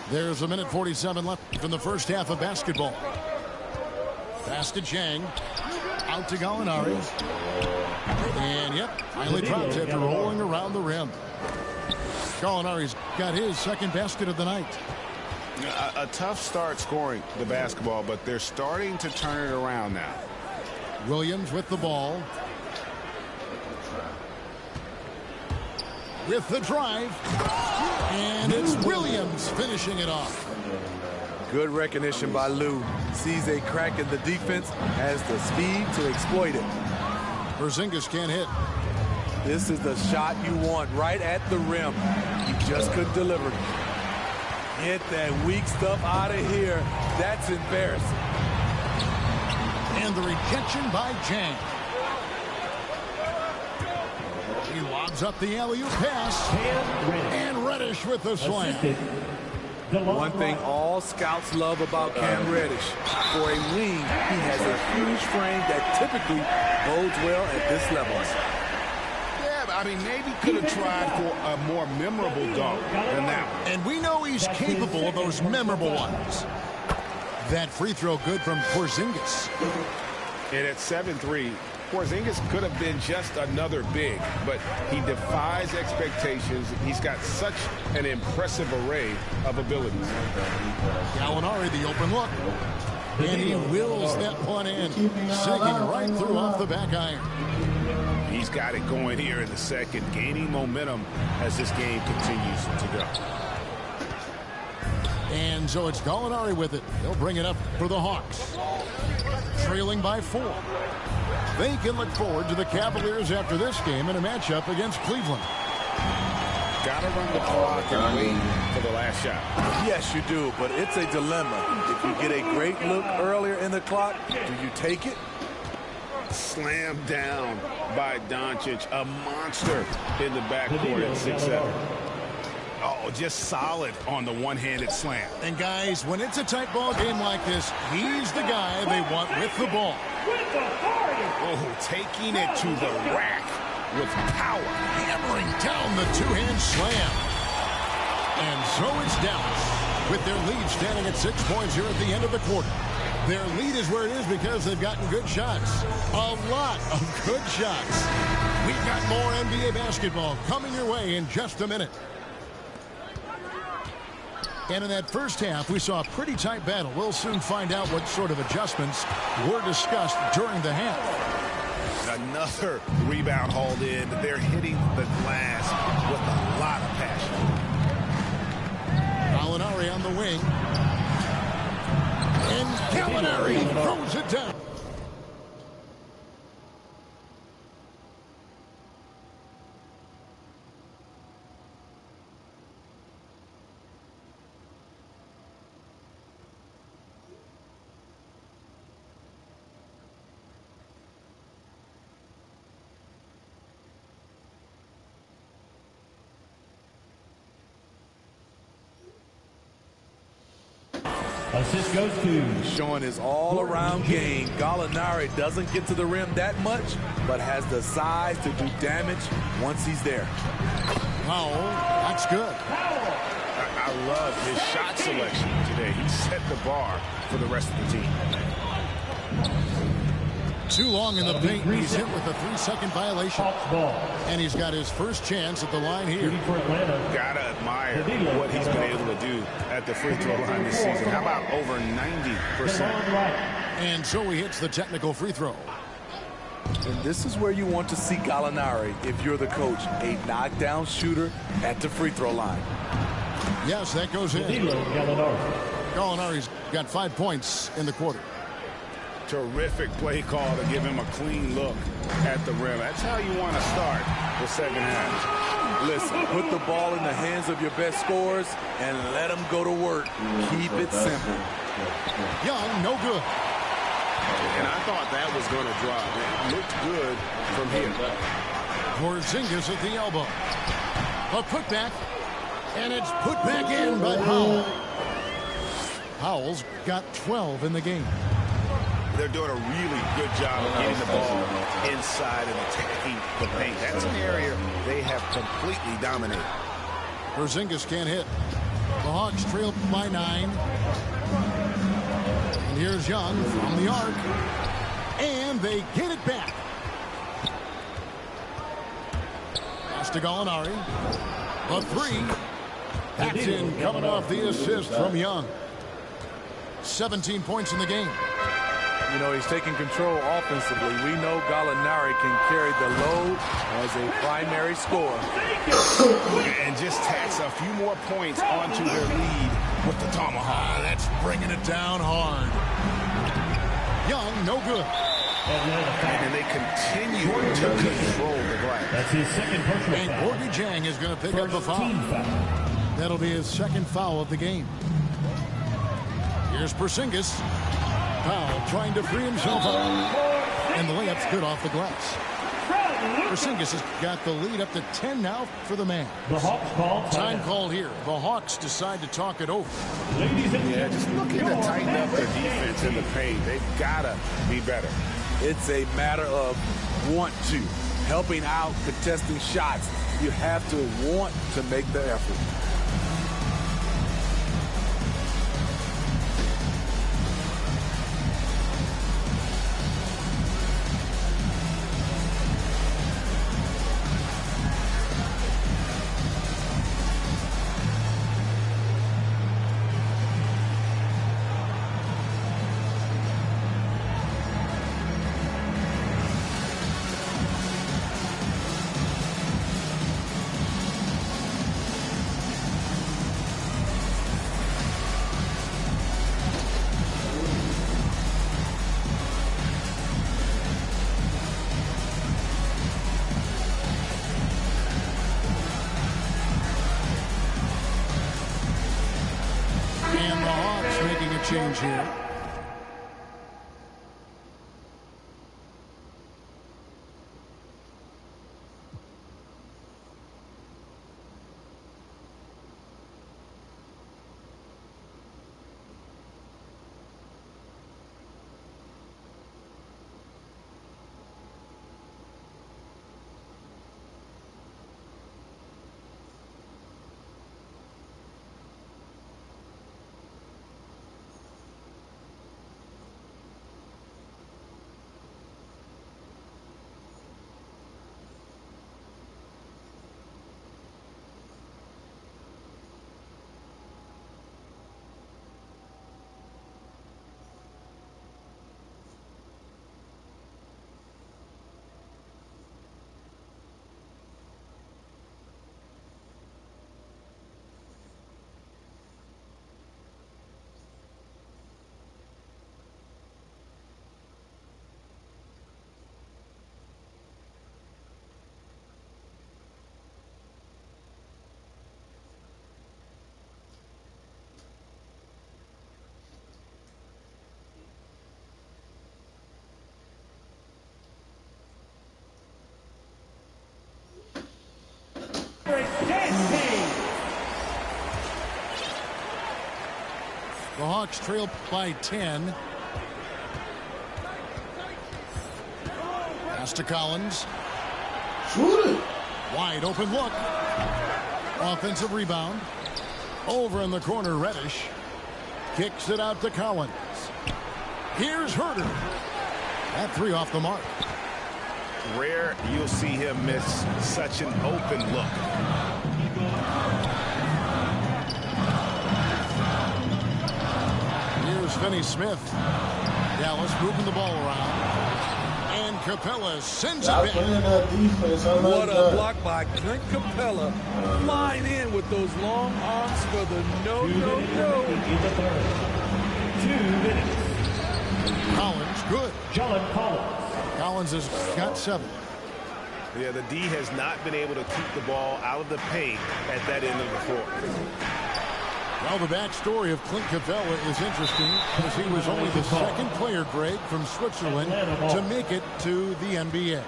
There's a minute 47 left in the first half of basketball. Pass to Chang. Out to Gallinari. And, yep, finally drops after rolling around the rim. Gallinari's got his second basket of the night. A tough start scoring the basketball, but they're starting to turn it around now. Williams with the ball. With the drive. And it's Williams finishing it off. Good recognition by Lou. Sees a crack in the defense, has the speed to exploit it. Porzingis can't hit. This is the shot you want right at the rim. He just couldn't deliver. Get that weak stuff out of here. That's embarrassing. And the rejection by Jang. He lobs up the alley-oop pass. And Reddish with the slam. One thing all scouts love about Cam Reddish. For a wing, he has a huge frame that typically bodes well at this level. Yeah, I mean, maybe could have tried for a more memorable dunk than that one. And we know he's capable of those memorable ones. That free throw good from Porzingis. And at 7-3, Porzingis could have been just another big, but he defies expectations. He's got such an impressive array of abilities. Gallinari, the open look. And he wills that one in, sinking right through off the back iron. He's got it going here in the second, gaining momentum as this game continues to go. And so it's Gallinari with it. He'll bring it up for the Hawks. Trailing by 4. They can look forward to the Cavaliers after this game in a matchup against Cleveland. Got to run the clock and wait for the last shot. Yes, you do, but it's a dilemma. If you get a great look earlier in the clock, do you take it? Slammed down by Doncic, a monster in the backcourt at 6'7". Oh, just solid on the one-handed slam. And guys, when it's a tight ball game like this, he's the guy they want with the ball. Oh, taking it to the rack with power. Hammering down the two-hand slam. And so it's Dallas with their lead standing at 6 points here at the end of the quarter. Their lead is where it is because they've gotten good shots. A lot of good shots. We've got more NBA basketball coming your way in just a minute. And in that first half, we saw a pretty tight battle. We'll soon find out what sort of adjustments were discussed during the half. Another rebound hauled in. They're hitting the glass with a lot of passion. Gallinari on the wing. And Gallinari throws it down. Assist goes to. Showing his all-around game. Gallinari doesn't get to the rim that much, but has the size to do damage once he's there. Oh, that's good. I love his shot selection today. He set the bar for the rest of the team. Too long in the paint. He's hit with a 3-second violation. And he's got his first chance at the line here. Gotta admire what he's been able to do at the free throw line this season. How about over 90%? And so he hits the technical free throw. And this is where you want to see Gallinari if you're the coach. A knockdown shooter at the free throw line. Yes, that goes in. Gallinari's got 5 points in the quarter. Terrific play call to give him a clean look at the rim. That's how you want to start the second half. Listen, put the ball in the hands of your best scorers and let them go to work. Keep it simple. Young, no good. And I thought that was going to drop. It looked good from here. Porzingis at the elbow. A putback. And it's put back in by Powell. Powell's got 12 in the game. They're doing a really good job of getting the ball inside and attacking the paint. That's an area they have completely dominated. Porzingis can't hit. The Hawks trail by 9. And here's Young from the arc. And they get it back. Pass to Gallinari. A three. That's in, coming off the assist from Young. 17 points in the game. You know, he's taking control offensively. We know Gallinari can carry the load as a primary scorer. And just tacks a few more points onto their lead with the tomahawk. That's bringing it down hard. Young, no good. And they continue to control the glass. That's his second personal And foul. Gorgie Jang is going to pick up the foul. Team foul. That'll be his second foul of the game. Here's Porzingis. Powell trying to free himself up. And the layup's good off the glass. Porzingis has got the lead up to 10 now for the man. The Hawks call time called here. The Hawks decide to talk it over. Yeah, just looking to tighten up their defense in the paint. They've got to be better. It's a matter of want to. Helping out, contesting shots. You have to want to make the effort. Change here. The Hawks trail by 10. Pass to Collins. Shoot it. Wide open look. Offensive rebound. Over in the corner, Reddish. Kicks it out to Collins. Here's Herter. That three off the mark. Rare you'll see him miss such an open look. Here's Finney Smith. Dallas moving the ball around. And Capella sends it back. What a block by Clint Capella. Flying in with those long arms for the no. 2 minutes. Collins, good. John Collins. Collins has got 7. Yeah, the D has not been able to keep the ball out of the paint at that end of the court. Well, the backstory of Clint Capella is interesting because he was only the second player, Greg, from Switzerland to make it to the NBA.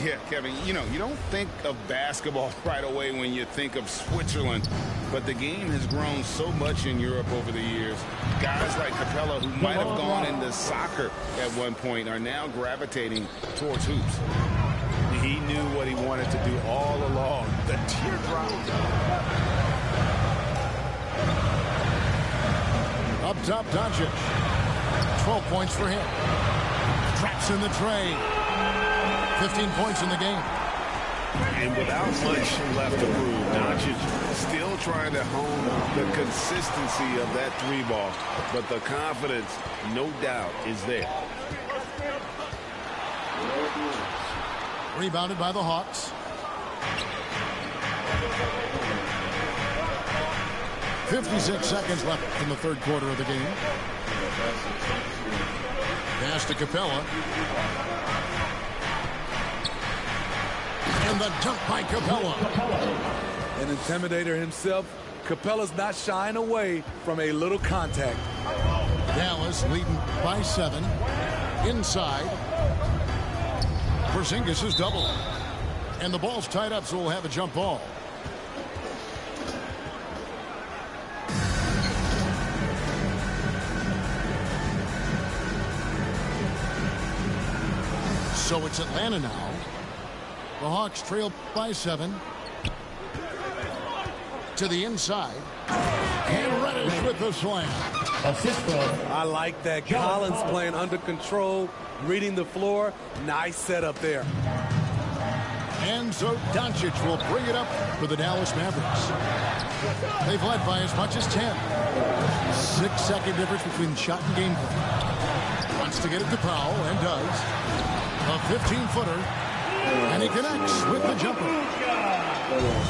Yeah, Kevin, you know, you don't think of basketball right away when you think of Switzerland, but the game has grown so much in Europe over the years. Guys like Capella, who might have gone into soccer at one point, are now gravitating towards hoops. He knew what he wanted to do all along. The teardrop. Up top, Doncic. 12 points for him. Traps in the tray. 15 points in the game. And without much left to prove, Doncic still trying to hone the consistency of that three ball. But the confidence, no doubt, is there. Rebounded by the Hawks. 56 seconds left in the third quarter of the game. Pass to Capella. And the dunk by Capella. An intimidator himself, Capella's not shying away from a little contact. Dallas leading by 7. Inside. Porzingis is double. And the ball's tied up, so we'll have a jump ball. So it's Atlanta now. The Hawks trail by 7. To the inside. And Reddish with the slam. I like that. Collins playing under control, reading the floor. Nice setup there. And so Doncic will bring it up for the Dallas Mavericks. They've led by as much as 10. 6-second difference between shot and game play. Wants to get it to Powell and does. A 15-footer. And he connects with the jumper.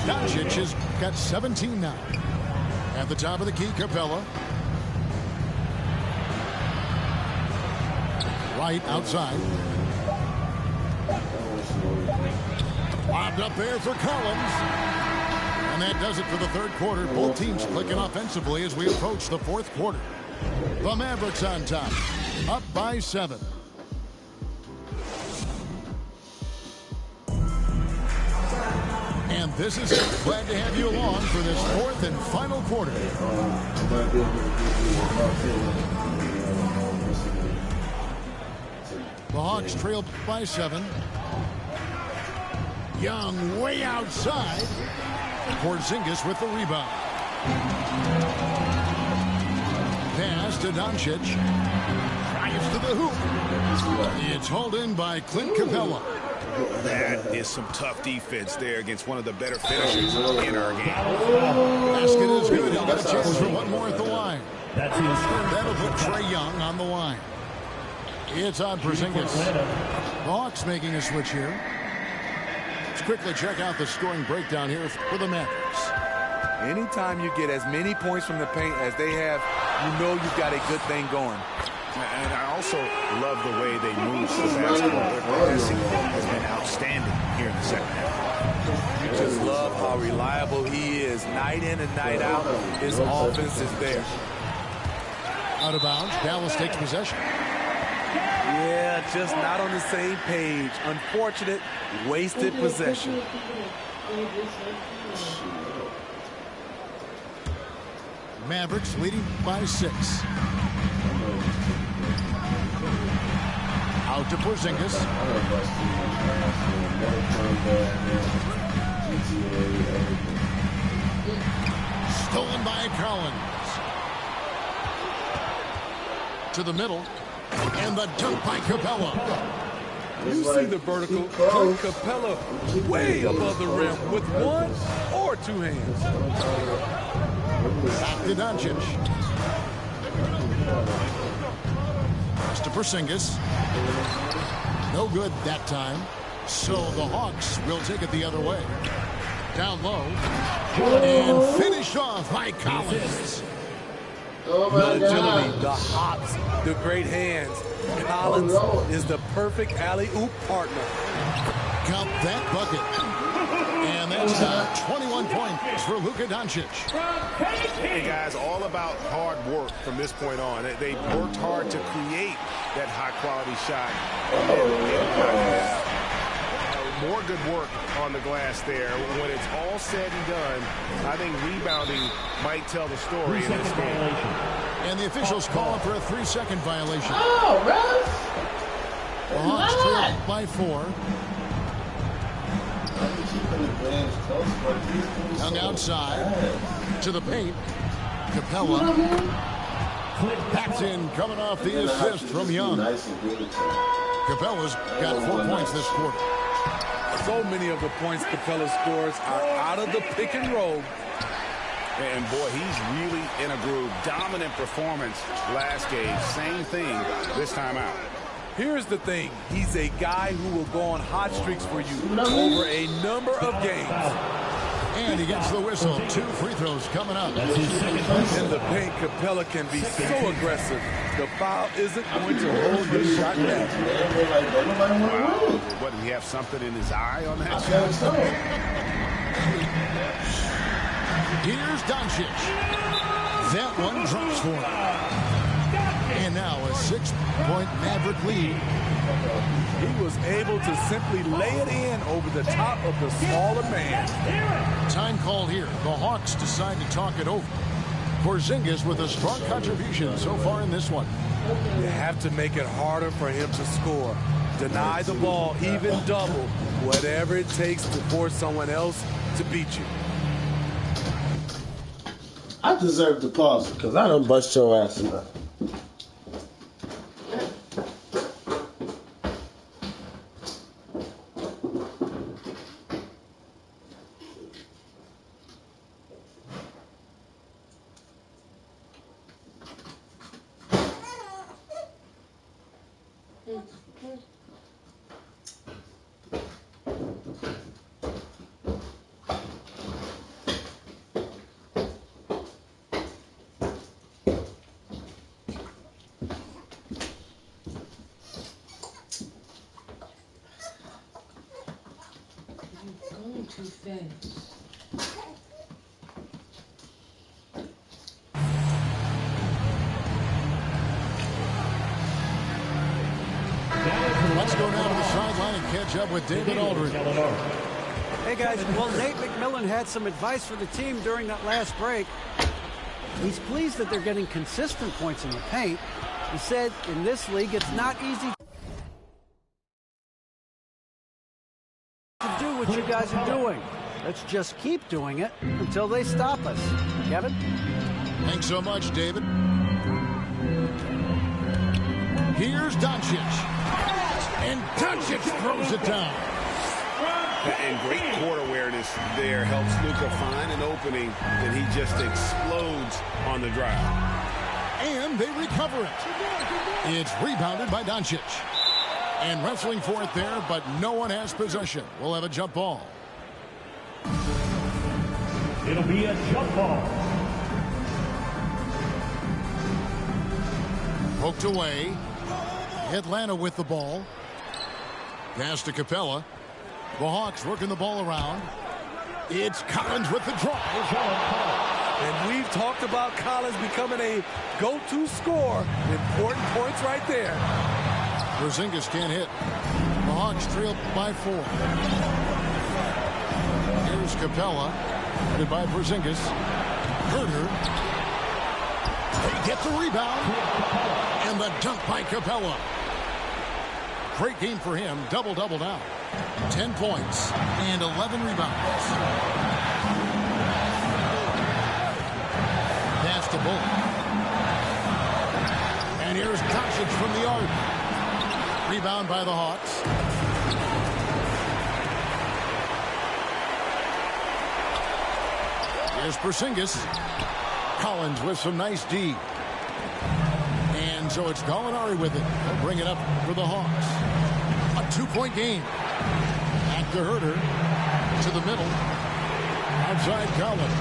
Doncic has got 17 now. At the top of the key, Capella. Right outside. Lobbed up there for Collins. And that does it for the third quarter. Both teams clicking offensively as we approach the fourth quarter. The Mavericks on top. Up by 7. And this is it. Glad to have you along for this fourth and final quarter. The Hawks trail by 7. Young way outside. Porzingis with the rebound. Pass to Doncic. Drives to the hoop. It's hauled in by Clint Capella. That is some tough defense there against one of the better finishers in our game. Basket is good. He'll get a chance for one more at the line. That'll put Trae Young on the line. It's on Porzingis. The Hawks making a switch here. Let's quickly check out the scoring breakdown here for the Mavericks. Anytime you get as many points from the paint as they have, you know you've got a good thing going. And I also love the way they move the basketball. Their passing has been outstanding here in the second half. You just love how reliable he is. Night in and night out, his offense is there. Out of bounds, Dallas takes possession. Yeah, just not on the same page. Unfortunate, wasted possession. Mavericks leading by 6. Out to Porzingis. Stolen by Collins. To the middle. And the dunk by Capella. You see the vertical. Clint Capella way above the rim with one or two hands. Back to Doncic. Pass to Porzingis. No good that time. So the Hawks will take it the other way. Down low. And finished off by Collins. The agility, the hops, the great hands. Collins is the perfect alley-oop partner. Count that bucket. And that's 21 points for Luka Doncic. Hey, guys, all about hard work from this point on. They worked hard to create that high-quality shot. More good work on the glass there. When it's all said and done, I think rebounding might tell the story in this game. And the officials call for a 3-second violation. Oh, Russ! The Hawks trail by 4. Young outside to the paint. Capella. Paxton coming off the assist from Young. Capella's got 4 points this quarter. So many of the points Capella scores are out of the pick and roll. And boy, he's really in a groove. Dominant performance last game. Same thing this time out. Here's the thing. He's a guy who will go on hot streaks for you over a number of games. And he gets the whistle. 2 free throws coming up. In the paint, Capella can be so aggressive. The foul isn't going to hold his shot back. Wow. What, did he have something in his eye on that shot? Here's Doncic. That one drops for him. And now a 6-point Maverick lead. He was able to simply lay it in over the top of the smaller man. Time called here. The Hawks decide to talk it over. Porzingis with a strong contribution so far in this one. You have to make it harder for him to score. Deny the ball, even double, whatever it takes to force someone else to beat you. I deserve to pause because I done bust your ass enough. Too fast. Let's go now to the sideline and catch up with David Aldridge. Hey guys, well, Nate McMillan had some advice for the team during that last break. He's pleased that they're getting consistent points in the paint. He said in this league it's not easy to do what you guys are doing. Let's just keep doing it until they stop us. Kevin? Thanks so much, David. Here's Doncic. And Doncic throws it down. And great court awareness there helps Luka find an opening that he just explodes on the drive. And they recover it. It's rebounded by Doncic. And wrestling for it there, but no one has possession. We'll have a jump ball. It'll be a jump ball. Poked away. Atlanta with the ball. Pass to Capella. The Hawks working the ball around. It's Collins with the draw. And we've talked about Collins becoming a go-to scorer. Important points right there. Porzingis can't hit. The Hawks trail by 4. Here's Capella. Headed by Porzingis. Herder. They get the rebound. And the dunk by Capella. Great game for him. Double-double now. 10 points and 11 rebounds. Pass to Bullock. And here's Doncic from the arc. Rebound by the Hawks. Here's Porzingis. Collins with some nice D. And so it's Gallinari with it. They'll bring it up for the Hawks. A 2-point game. Back to Herder. To the middle. Outside Collins.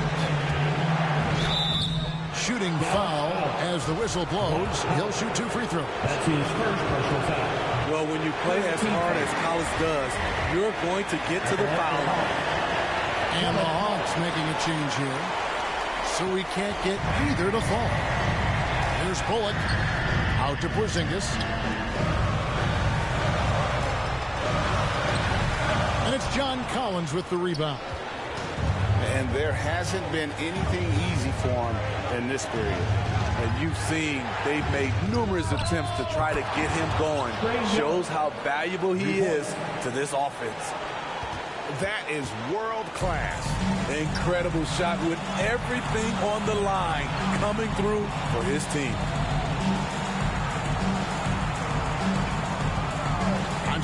Shooting foul as the whistle blows. He'll shoot 2 free throws. That's his first personal foul. Well, when you play as hard as Collins does, you're going to get to the foul line. And the Hawks making a change here. So we can't get either to fall. Here's Bullock. Out to Porzingis. And it's John Collins with the rebound. And there hasn't been anything easy for him in this period. And you've seen they've made numerous attempts to try to get him going. Shows how valuable he is to this offense. That is world class. Incredible shot with everything on the line coming through for his team.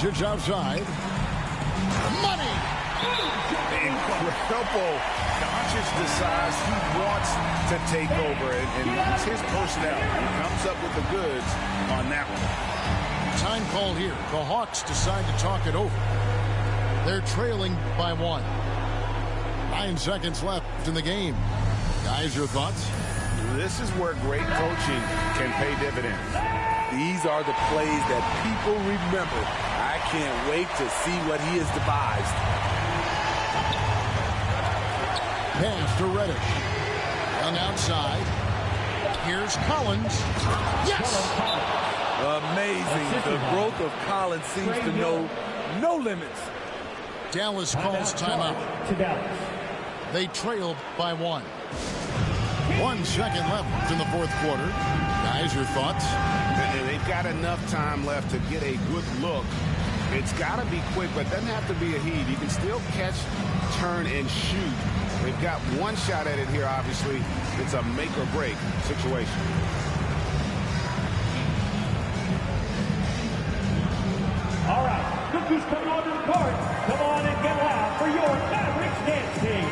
Doncic outside. Money! Incredible. Doncic decides he wants to take over, and it's his personnel. He comes up with the goods on that one. Time call here. The Hawks decide to talk it over. They're trailing by 1. 9 seconds left in the game. Guys, your thoughts? This is where great coaching can pay dividends. These are the plays that people remember. I can't wait to see what he has devised. Pass to Reddish. And outside. Here's Collins. Yes! Amazing. The growth of Collins seems to know no limits. Dallas calls timeout. They trailed by 1. 1 second left in the fourth quarter. Guys, your thoughts? They've got enough time left to get a good look. It's got to be quick, but it doesn't have to be a heave. You can still catch, turn, and shoot. They've got one shot at it here, obviously. It's a make-or-break situation. All right, cookies coming onto the court. Come on and get loud for your Mavericks dance team.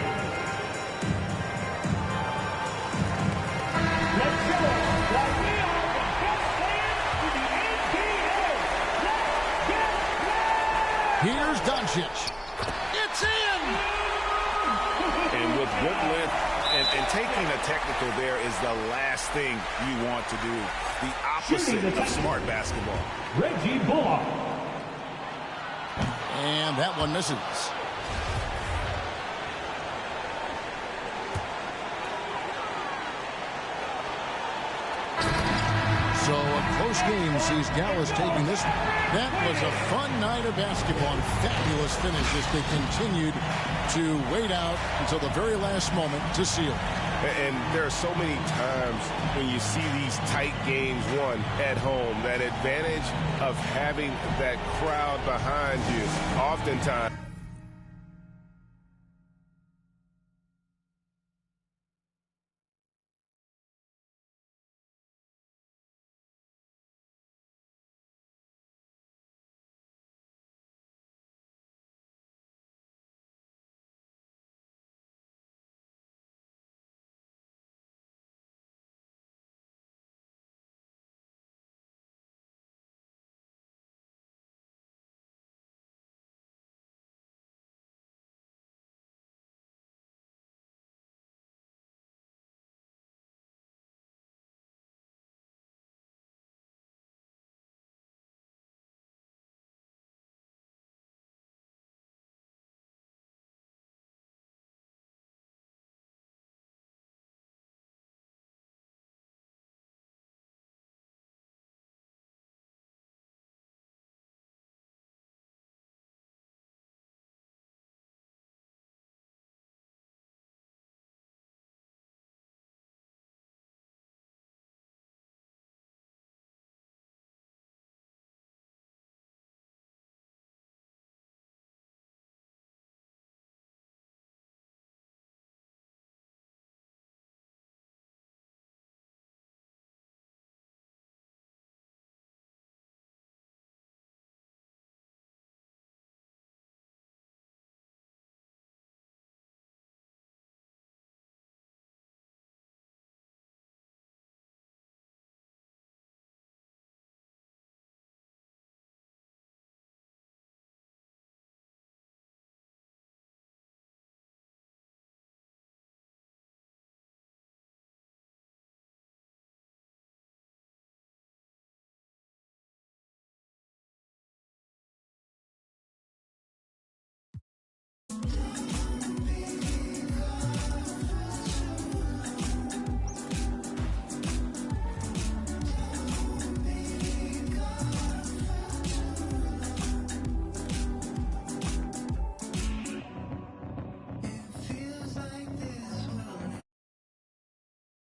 Let's show them why we are the best fans in the NBA. Let's get loud! Here's Doncic. It's in! And with good length and taking a technical there is the last thing you want to do. The opposite of smart basketball. Reggie Bullock. And that one misses. So a close game sees Dallas taking this. That was a fun night of basketball and fabulous finish as they continued to wait out until the very last moment to seal. And there are so many times when you see these tight games won at home, that advantage of having that crowd behind you, oftentimes.